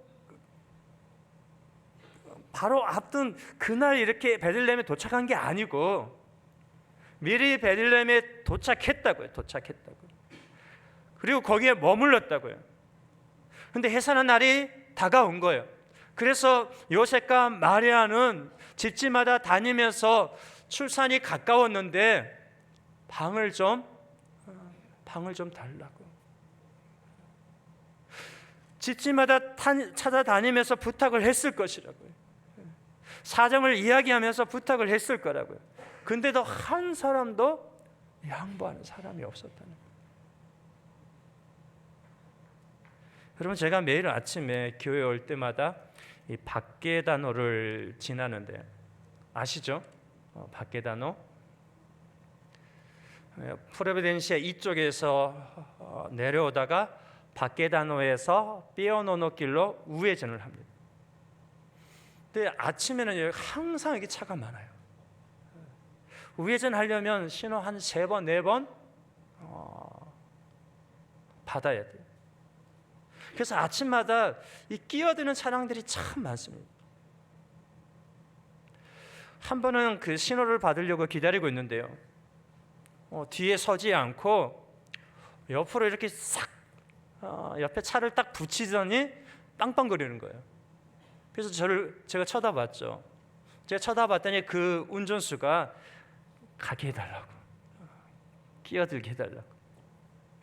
바로 앞둔 그날 이렇게 베들레헴에 도착한 게 아니고 미리 베들레헴에 도착했다고요. 그리고 거기에 머물렀다고요. 근데 해산한 날이 다가온 거예요. 그래서 요셉과 마리아는 집집마다 다니면서 출산이 가까웠는데 방을 좀 달라고. 집집마다 찾아다니면서 부탁을 했을 것이라고요. 사정을 이야기하면서 부탁을 했을 거라고요. 근데도 한 사람도 양보하는 사람이 없었다는 거예요. 여러분, 제가 매일 아침에 교회 올 때마다 이 밖계단호를 지나는데 아시죠? 밖계단호. 프로비덴시아 이쪽에서 내려오다가 밖계단호에서 피오노노 길로 우회전을 합니다. 근데 아침에는 항상 이게 차가 많아요. 우회전 하려면 신호 한 3번, 4번 받아야 돼요. 그래서 아침마다 이 끼어드는 차량들이 참 많습니다. 한 번은 그 신호를 받으려고 기다리고 있는데요. 뒤에 서지 않고 옆으로 이렇게 싹 옆에 차를 딱 붙이더니 빵빵거리는 거예요. 그래서 제가 쳐다봤죠. 제가 쳐다봤더니 그 운전수가 가게 해달라고, 끼어들게 해달라고.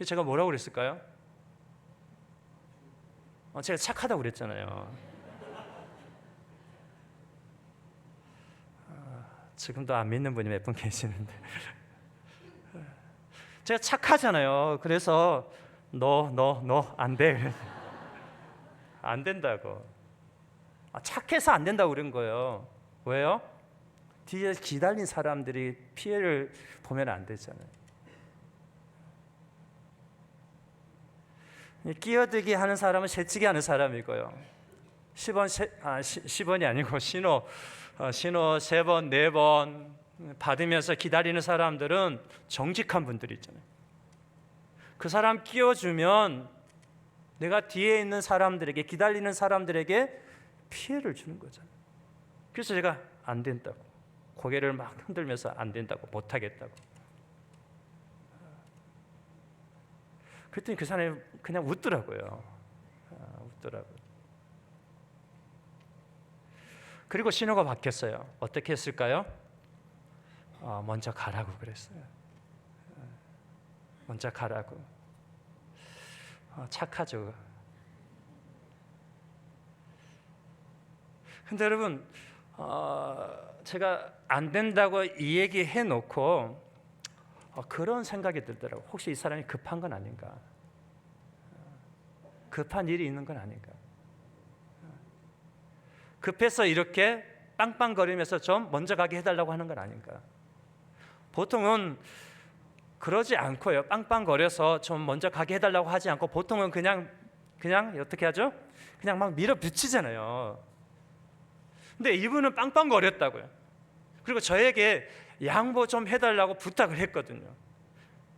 제가 뭐라고 그랬을까요? 제가 착하다고 그랬잖아요. 지금도 안 믿는 분이 몇 분 계시는데 제가 착하잖아요. 그래서 너 안 돼. 안 된다고. 착해서 안 된다고 그런 거예요. 왜요? 뒤에 기다린 사람들이 피해를 보면 안 되잖아요. 끼어들기 하는 사람은 새치기 하는 사람이고요. 10원이 아니고 신호 3번, 4번 받으면서 기다리는 사람들은 정직한 분들이 있잖아요. 그 사람 끼워주면 내가 뒤에 있는 사람들에게, 기다리는 사람들에게 피해를 주는 거잖아요. 그래서 제가 안 된다고, 고개를 막 흔들면서 안 된다고, 못하겠다고. 그랬더니 그 사람이 그냥 웃더라고요. 그리고 신호가 바뀌었어요. 어떻게 했을까요? 먼저 가라고 그랬어요. 먼저 가라고. 착하죠. 근데 여러분, 제가 안 된다고 이 얘기 해놓고 그런 생각이 들더라고요. 혹시 이 사람이 급한 건 아닌가? 급한 일이 있는 건 아닌가? 급해서 이렇게 빵빵거리면서 좀 먼저 가게 해달라고 하는 건 아닌가? 보통은 그러지 않고요. 빵빵거려서 좀 먼저 가게 해달라고 하지 않고 보통은 그냥 어떻게 하죠? 그냥 막 밀어붙이잖아요. 근데 이분은 빵빵거렸다고요. 그리고 저에게 양보 좀 해달라고 부탁을 했거든요.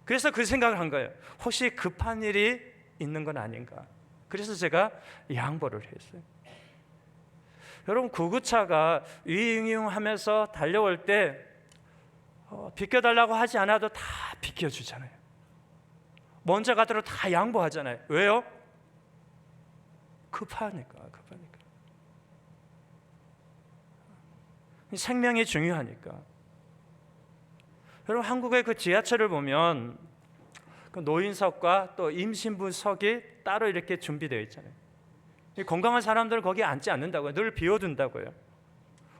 그래서 그 생각을 한 거예요. 혹시 급한 일이 있는 건 아닌가? 그래서 제가 양보를 했어요. 여러분, 구급차가 위응위응하면서 달려올 때 비켜달라고 하지 않아도 다 비켜주잖아요. 먼저 가도록 다 양보하잖아요. 왜요? 급하니까. 생명이 중요하니까. 여러분 한국의 그 지하철을 보면 그 노인석과 또 임신부석이 따로 이렇게 준비되어 있잖아요. 건강한 사람들은 거기에 앉지 않는다고요. 늘 비워둔다고요.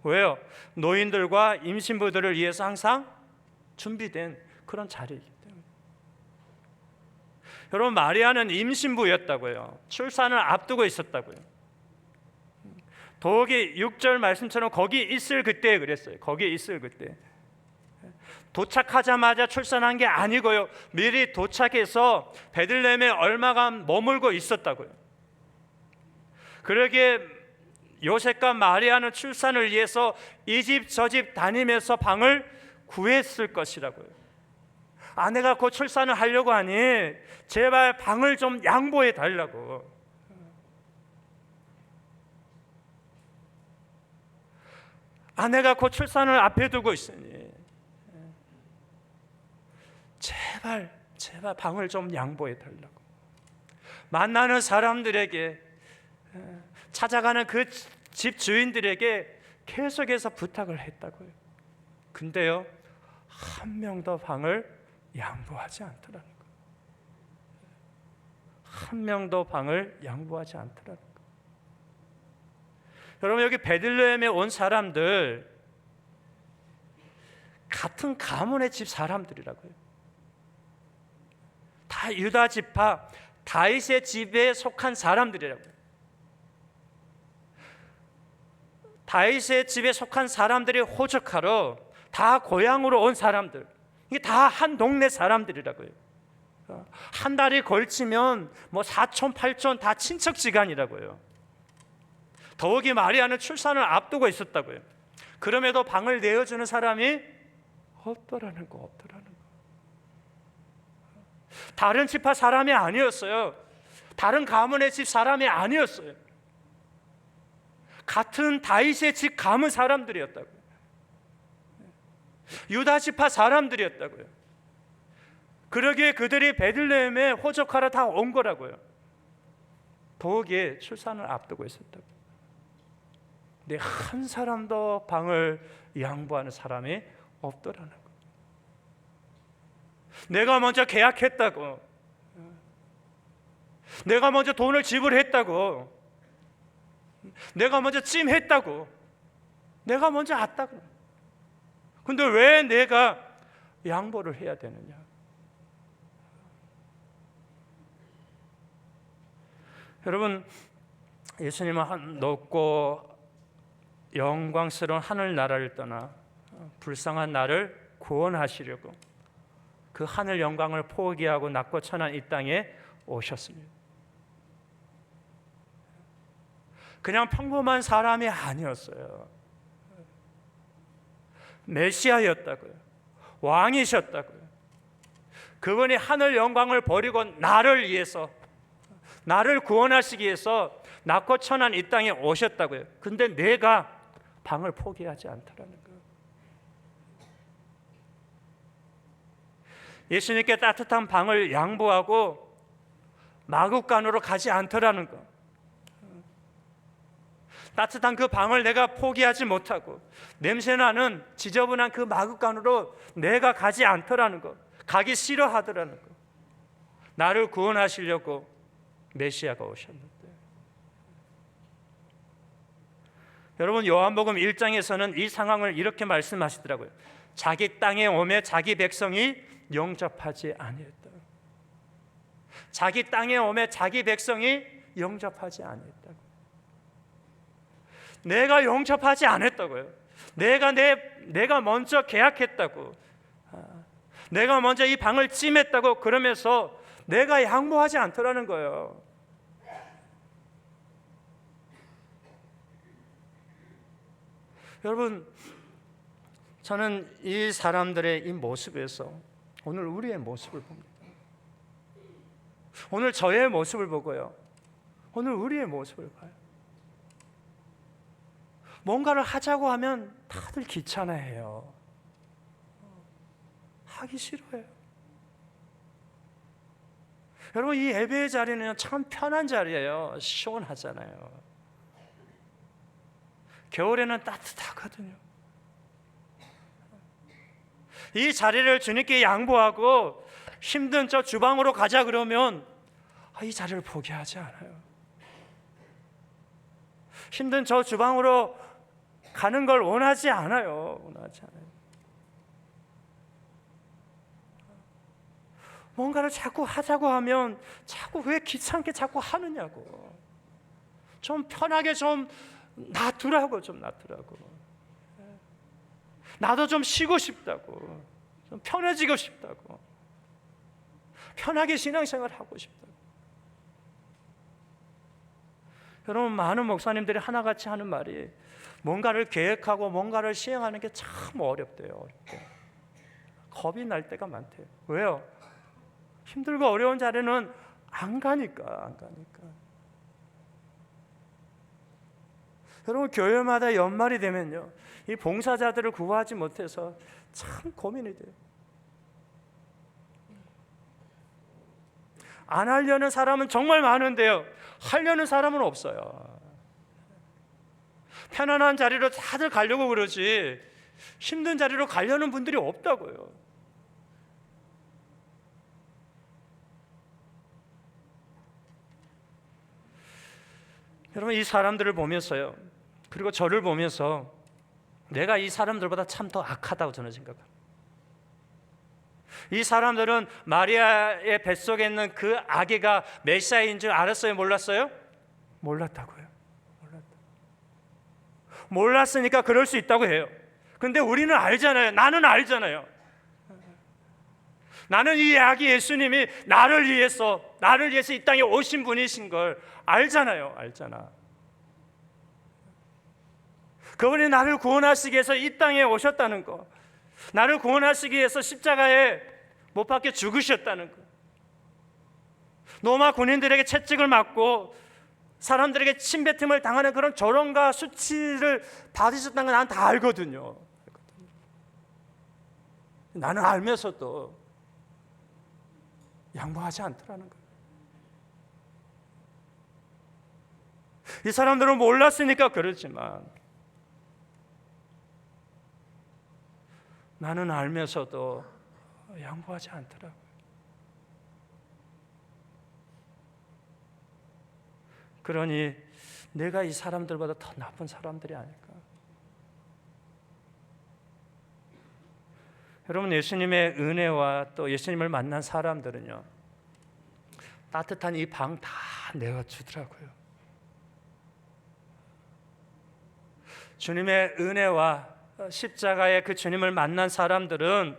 왜요? 노인들과 임신부들을 위해서 항상 준비된 그런 자리이기 때문에. 여러분 마리아는 임신부였다고요. 출산을 앞두고 있었다고요. 더욱이 6절 말씀처럼 거기 있을 그때 그랬어요. 거기 있을 그때. 도착하자마자 출산한 게 아니고요. 미리 도착해서 베들레헴에 얼마간 머물고 있었다고요. 그러기에 요셉과 마리아는 출산을 위해서 이 집 저 집 다니면서 방을 구했을 것이라고요. 아내가 곧 출산을 하려고 하니 제발 방을 좀 양보해 달라고. 아내가 곧 출산을 앞에 두고 있으니 제발 방을 좀 양보해 달라고. 만나는 사람들에게, 찾아가는 그 집 주인들에게 계속해서 부탁을 했다고요. 근데요, 한 명도 방을 양보하지 않더라는 거예요. 한 명도 방을 양보하지 않더라는 거예요. 여러분 여기 베들레헴에 온 사람들 같은 가문의 집 사람들이라고요. 다 유다 지파 다윗의 집에 속한 사람들이라고요. 다윗의 집에 속한 사람들이 호적하러 다 고향으로 온 사람들, 이게 다 한 동네 사람들이라고요. 한 달이 걸치면 뭐 사촌 팔촌 다 친척지간이라고요. 더욱이 마리아는 출산을 앞두고 있었다고요. 그럼에도 방을 내어주는 사람이 없더라는 거. 다른 지파 사람이 아니었어요. 다른 가문의 집 사람이 아니었어요. 같은 다윗의 집 가문 사람들이었다고요. 유다 지파 사람들이었다고요. 그러기에 그들이 베들레헴에 호적하러 다 온 거라고요. 더욱이 출산을 앞두고 있었다고요. 근데 한 사람도 방을 양보하는 사람이 없더라는 거예요. 내가 먼저 계약했다고, 내가 먼저 돈을 지불했다고, 내가 먼저 찜했다고, 내가 먼저 왔다고. 근데 왜 내가 양보를 해야 되느냐? 여러분, 예수님은 높고 영광스러운 하늘나라를 떠나 불쌍한 나를 구원하시려고 그 하늘 영광을 포기하고 낮고 천한 이 땅에 오셨습니다. 그냥 평범한 사람이 아니었어요. 메시아였다고요. 왕이셨다고요. 그분이 하늘 영광을 버리고 나를 위해서, 나를 구원하시기 위해서 낮고 천한 이 땅에 오셨다고요. 근데 내가 방을 포기하지 않더라는 거예요. 예수님께 따뜻한 방을 양보하고 마국간으로 가지 않더라는 거. 따뜻한 그 방을 내가 포기하지 못하고 냄새나는 지저분한 그 마국간으로 내가 가지 않더라는 거. 가기 싫어하더라는 거. 나를 구원하시려고 메시아가 오셨는데, 여러분 요한복음 1장에서는 이 상황을 이렇게 말씀하시더라고요. 자기 땅에 오매 자기 백성이 영접하지 아니했다. 자기 땅에 오매 자기 백성이 영접하지 아니했다고. 내가 영접하지 않았다고요. 내가 먼저 계약했다고, 내가 먼저 이 방을 찜했다고 그러면서 내가 양보하지 않더라는 거예요. 여러분, 저는 이 사람들의 이 모습에서 오늘 우리의 모습을 봅니다. 오늘 저의 모습을 보고요, 오늘 우리의 모습을 봐요. 뭔가를 하자고 하면 다들 귀찮아해요. 하기 싫어요. 여러분, 이 예배의 자리는 참 편한 자리예요. 시원하잖아요. 겨울에는 따뜻하거든요. 이 자리를 주님께 양보하고 힘든 저 주방으로 가자 그러면 이 자리를 포기하지 않아요. 힘든 저 주방으로 가는 걸 원하지 않아요. 원하지 않아요. 뭔가를 자꾸 하자고 하면 자꾸 왜 귀찮게 자꾸 하느냐고. 좀 편하게 좀 놔두라고. 나도 좀 쉬고 싶다고. 좀 편해지고 싶다고. 편하게 신앙생활 하고 싶다고. 여러분, 많은 목사님들이 하나같이 하는 말이 뭔가를 계획하고 뭔가를 시행하는 게 참 어렵대요. 어렵대. 겁이 날 때가 많대요. 왜요? 힘들고 어려운 자리는 안 가니까. 여러분, 교회마다 연말이 되면요, 이 봉사자들을 구하지 못해서 참 고민이 돼요. 안 하려는 사람은 정말 많은데요, 하려는 사람은 없어요. 편안한 자리로 다들 가려고 그러지 힘든 자리로 가려는 분들이 없다고요. 여러분, 이 사람들을 보면서요, 그리고 저를 보면서 내가 이 사람들보다 참 더 악하다고 저는 생각합니다. 이 사람들은 마리아의 뱃속에 있는 그 아기가 메시아인 줄 알았어요? 몰랐어요? 몰랐다고요. 몰랐으니까 그럴 수 있다고 해요. 근데 우리는 알잖아요. 나는 알잖아요. 나는 이 아기 예수님이 나를 위해서 이 땅에 오신 분이신 걸 알잖아요. 그분이 나를 구원하시기 위해서 이 땅에 오셨다는 거, 나를 구원하시기 위해서 십자가에 못 박혀 죽으셨다는 거, 로마 군인들에게 채찍을 맞고 사람들에게 침뱉음을 당하는 그런 조롱과 수치를 받으셨다는 건 난 다 알거든요. 나는 알면서도 양보하지 않더라는 거예요. 이 사람들은 몰랐으니까 그렇지만 나는 알면서도 양보하지 않더라고요. 그러니 내가 이 사람들보다 더 나쁜 사람들이 아닐까. 여러분, 예수님의 은혜와 또 예수님을 만난 사람들은요, 따뜻한 이 방 다 내어주더라고요. 주님의 은혜와 십자가의 그 주님을 만난 사람들은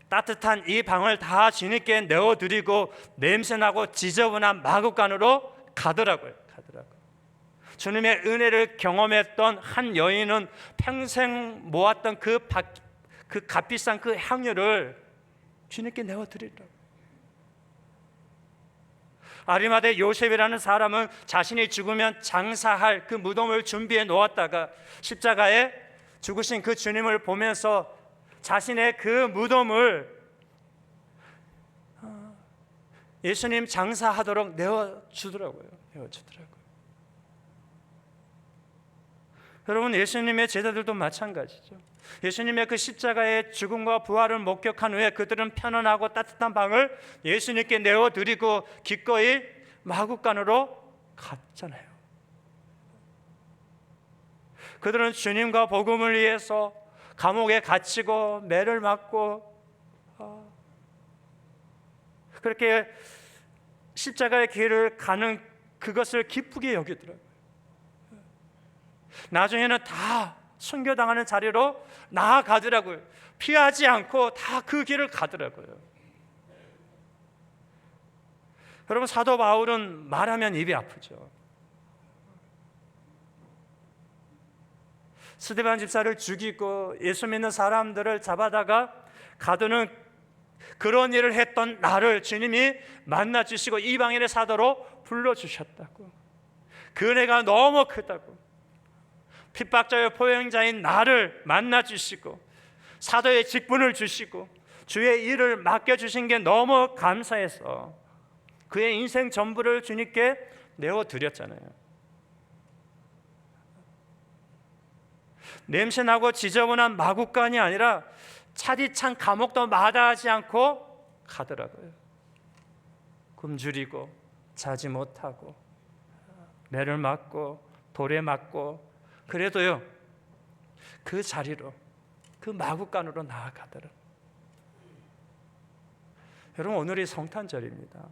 따뜻한 이 방을 다 주님께 내어드리고 냄새나고 지저분한 마구간으로 가더라고요. 주님의 은혜를 경험했던 한 여인은 평생 모았던 그 값비싼 그 향유를 주님께 내어드리더라고요. 아리마대 요셉이라는 사람은 자신이 죽으면 장사할 그 무덤을 준비해 놓았다가 십자가에 죽으신 그 주님을 보면서 자신의 그 무덤을 예수님 장사하도록 내어주더라고요. 여러분, 예수님의 제자들도 마찬가지죠. 예수님의 그 십자가의 죽음과 부활을 목격한 후에 그들은 편안하고 따뜻한 방을 예수님께 내어드리고 기꺼이 마구간으로 갔잖아요. 그들은 주님과 복음을 위해서 감옥에 갇히고 매를 맞고 그렇게 십자가의 길을 가는 그것을 기쁘게 여기더라고요. 나중에는 다 순교당하는 자리로 나아가더라고요. 피하지 않고 다 그 길을 가더라고요. 여러분, 사도 바울은 말하면 입이 아프죠. 스데반 집사를 죽이고 예수 믿는 사람들을 잡아다가 가두는 그런 일을 했던 나를 주님이 만나주시고 이방인의 사도로 불러주셨다고. 그 은혜가 너무 크다고. 핍박자의 포용자인 나를 만나주시고 사도의 직분을 주시고 주의 일을 맡겨주신 게 너무 감사해서 그의 인생 전부를 주님께 내어드렸잖아요. 냄새나고 지저분한 마구간이 아니라 차디찬 감옥도 마다하지 않고 가더라고요. 굶주리고 자지 못하고 매를 맞고 돌에 맞고 그래도요 그 자리로 그 마구간으로 나아가더라고요. 여러분 오늘이 성탄절입니다.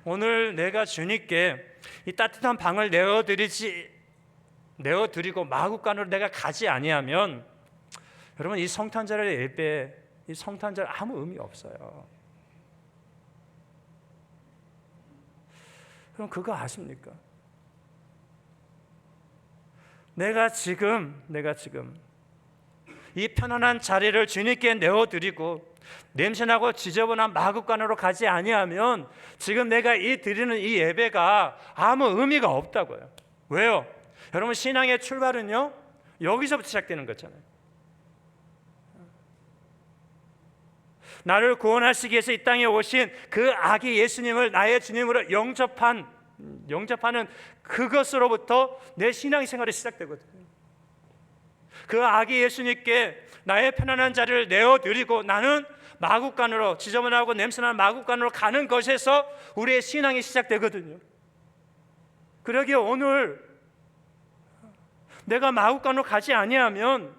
오늘 내가 주님께 이 따뜻한 방을 내어드리고 마구간으로 내가 가지 아니하면 여러분 이 성탄절의 예배, 이 성탄절 아무 의미 없어요. 그럼 그거 아십니까? 내가 지금 이 편안한 자리를 주님께 내어드리고 냄새나고 지저분한 마구간으로 가지 아니하면 지금 내가 드리는 이 예배가 아무 의미가 없다고요. 왜요? 여러분 신앙의 출발은요 여기서부터 시작되는 거잖아요. 나를 구원하시기 위해서 이 땅에 오신 그 아기 예수님을 나의 주님으로 영접하는 그것으로부터 내 신앙 생활이 시작되거든요. 그 아기 예수님께 나의 편안한 자리를 내어드리고 나는 마구간으로 지저분하고 냄새나는 마구간으로 가는 것에서 우리의 신앙이 시작되거든요. 그러기에 오늘 내가 마구간으로 가지 아니하면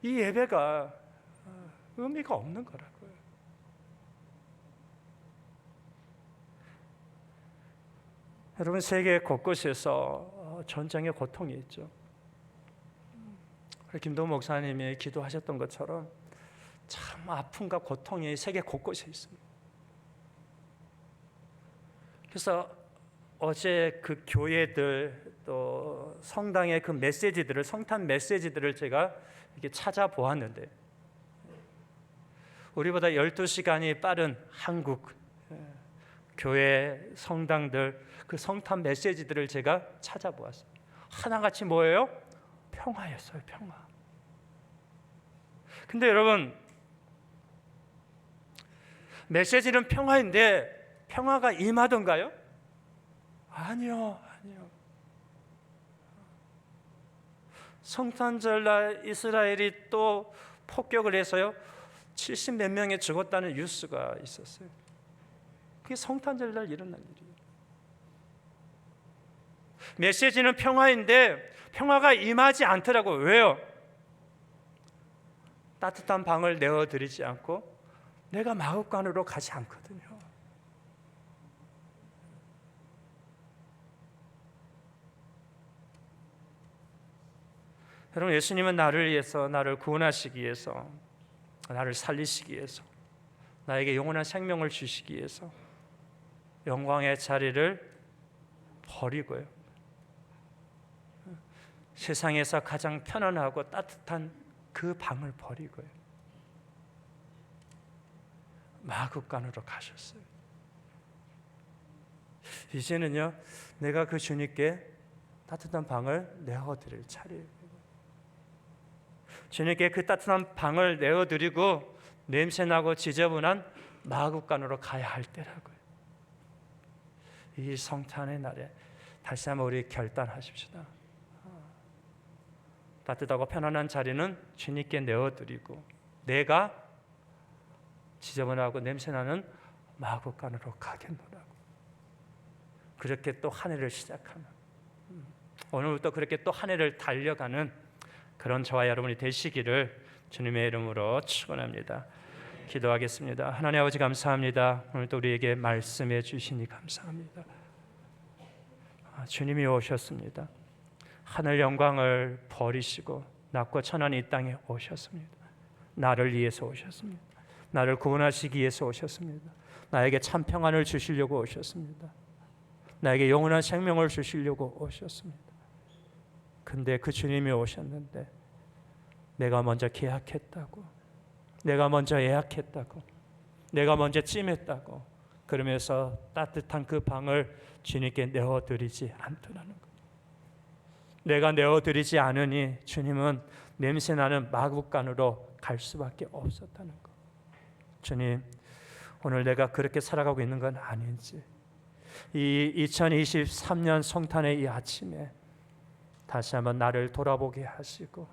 이 예배가 의미가 없는 거라고요. 여러분 세계 곳곳에서 전쟁의 고통이 있죠. 김동호 목사님이 기도하셨던 것처럼 참 아픔과 고통이 세계 곳곳에 있습니다. 그래서 어제 그 교회들 또 성당의 그 메시지들을 성탄 메시지들을 제가 이렇게 찾아보았는데 우리보다 12시간이 빠른 한국 교회 성당들 그 성탄 메시지들을 제가 찾아보았어요. 하나같이 뭐예요? 평화였어요. 평화. 근데 여러분 메시지는 평화인데 평화가 임하던가요? 아니요. 성탄절날 이스라엘이 또 폭격을 해서요 70 몇 명이 죽었다는 뉴스가 있었어요. 그게 성탄절날 일어난 일이에요. 메시지는 평화인데 평화가 임하지 않더라고요. 왜요? 따뜻한 방을 내어드리지 않고 내가 마구간으로 가지 않거든요. 여러분 예수님은 나를 위해서 나를 구원하시기 위해서 나를 살리시기 위해서 나에게 영원한 생명을 주시기 위해서 영광의 자리를 버리고요 세상에서 가장 편안하고 따뜻한 그 방을 버리고요 마구간으로 가셨어요. 이제는요 내가 그 주님께 따뜻한 방을 내어드릴 차례예요. 주님께 그 따뜻한 방을 내어드리고 냄새나고 지저분한 마구간으로 가야 할 때라고요. 이 성탄의 날에 다시 한번 우리 결단하십시다. 따뜻하고 편안한 자리는 주님께 내어드리고 내가 지저분하고 냄새나는 마구간으로 가겠노라고. 그렇게 또 한 해를 시작하는 오늘부터 그렇게 또 한 해를 달려가는 그런 저와 여러분이 되시기를 주님의 이름으로 축원합니다. 기도하겠습니다. 하나님 아버지 감사합니다. 오늘도 우리에게 말씀해 주시니 감사합니다. 주님이 오셨습니다. 하늘 영광을 버리시고 낮고 천한 이 땅에 오셨습니다. 나를 위해서 오셨습니다. 나를 구원하시기 위해서 오셨습니다. 나에게 참 평안을 주시려고 오셨습니다. 나에게 영원한 생명을 주시려고 오셨습니다. 근데 그 주님이 오셨는데 내가 먼저 계약했다고, 내가 먼저 예약했다고, 내가 먼저 찜했다고 그러면서 따뜻한 그 방을 주님께 내어드리지 않더라는 것. 내가 내어드리지 않으니 주님은 냄새나는 마구간으로 갈 수밖에 없었다는 것. 주님, 오늘 내가 그렇게 살아가고 있는 건 아닌지 이 2023년 성탄의 이 아침에 다시 한번 나를 돌아보게 하시고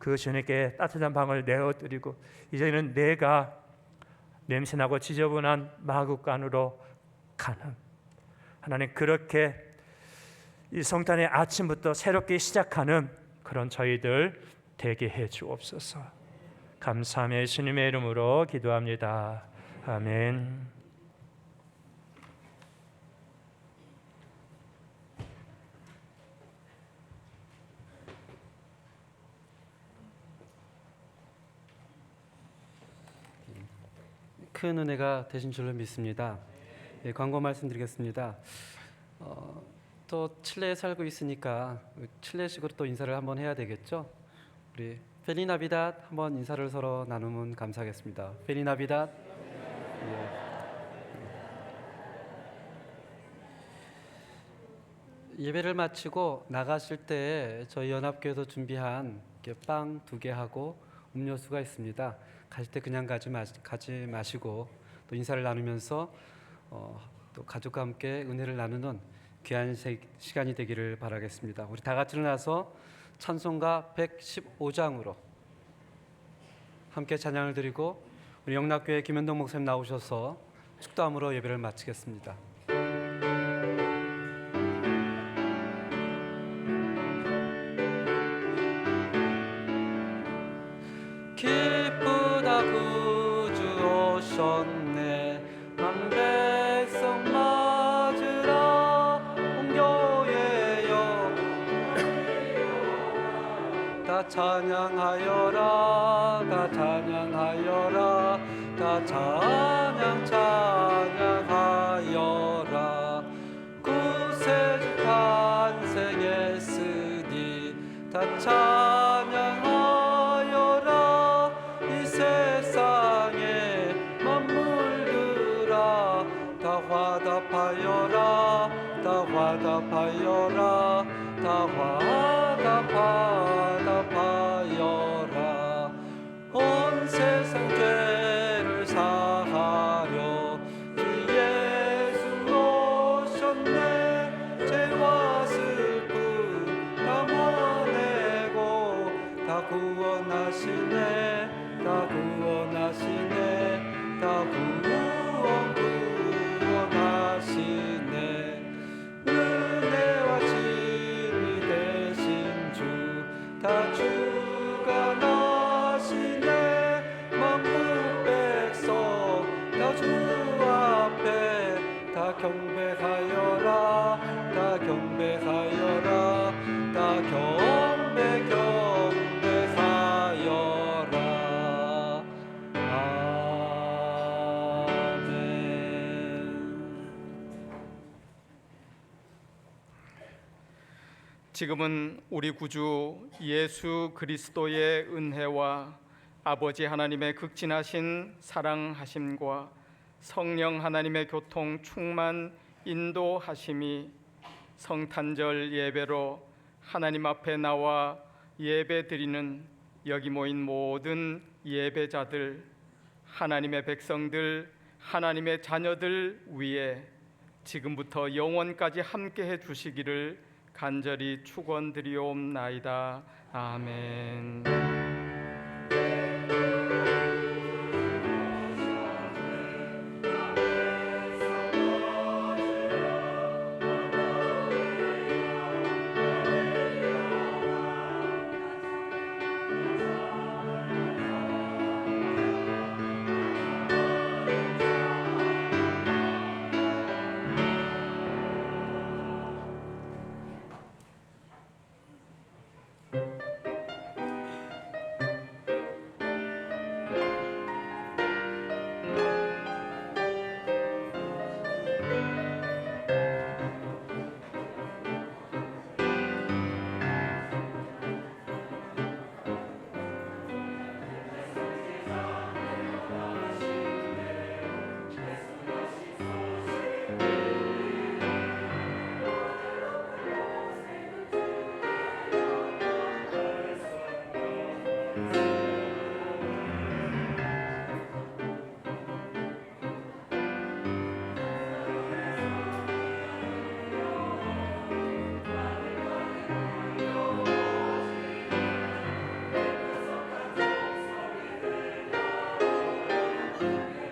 그 주님께 따뜻한 방을 내어드리고 이제는 내가 냄새나고 지저분한 마구간으로 가는 하나님, 그렇게 이 성탄의 아침부터 새롭게 시작하는 그런 저희들 되게 해 주옵소서. 감사하며 예수님의 이름으로 기도합니다. 아멘. 큰 은혜가 되신 줄로 믿습니다. 예, 광고 말씀드리겠습니다. 또 칠레에 살고 있으니까 칠레식으로 또 인사를 한번 해야 되겠죠? 우리 페리나비닷 한번 인사를 서로 나누면 감사하겠습니다. 페리나비닷. 예배를 마치고 나가실 때 저희 연합교회에서 준비한 빵 2개 하고 음료수가 있습니다. 가실 때 그냥 가지 마시고 또 인사를 나누면서 또 가족과 함께 은혜를 나누는 귀한 시간이 되기를 바라겠습니다. 우리 다 같이 일어나서 찬송가 115장으로 함께 찬양을 드리고 우리 영락교회 김현동 목사님 나오셔서 축도함으로 예배를 마치겠습니다. 기쁘다 구주 오셨네 만 백성 맞으라 홍교회여 다 찬양하여라 다 찬양하여라 다 찬양하여라 구세주 탄생했으니 다 찬양하여라 이 세상에 만물들아 다 화답하여라 다 화답하여라 다 화답하여라 온 세상 죄를 사하려 주 예수 오셨네 죄와 슬픔 다 모내고 다 구원하시네 다 구원하시네 다 구원하시네 은혜와 진리 되신 주 다 주관하시네 만국 백성 다 주 앞에 다 경배하여라 다 경배하여라 다 경배하여라 지금은 우리 구주 예수 그리스도의 은혜와 아버지 하나님의 극진하신 사랑하심과 성령 하나님의 교통 충만 인도하심이 성탄절 예배로 하나님 앞에 나와 예배드리는 여기 모인 모든 예배자들, 하나님의 백성들, 하나님의 자녀들 위에 지금부터 영원까지 함께해 주시기를 간절히 축원드리옵나이다. 아멘. 할렐루야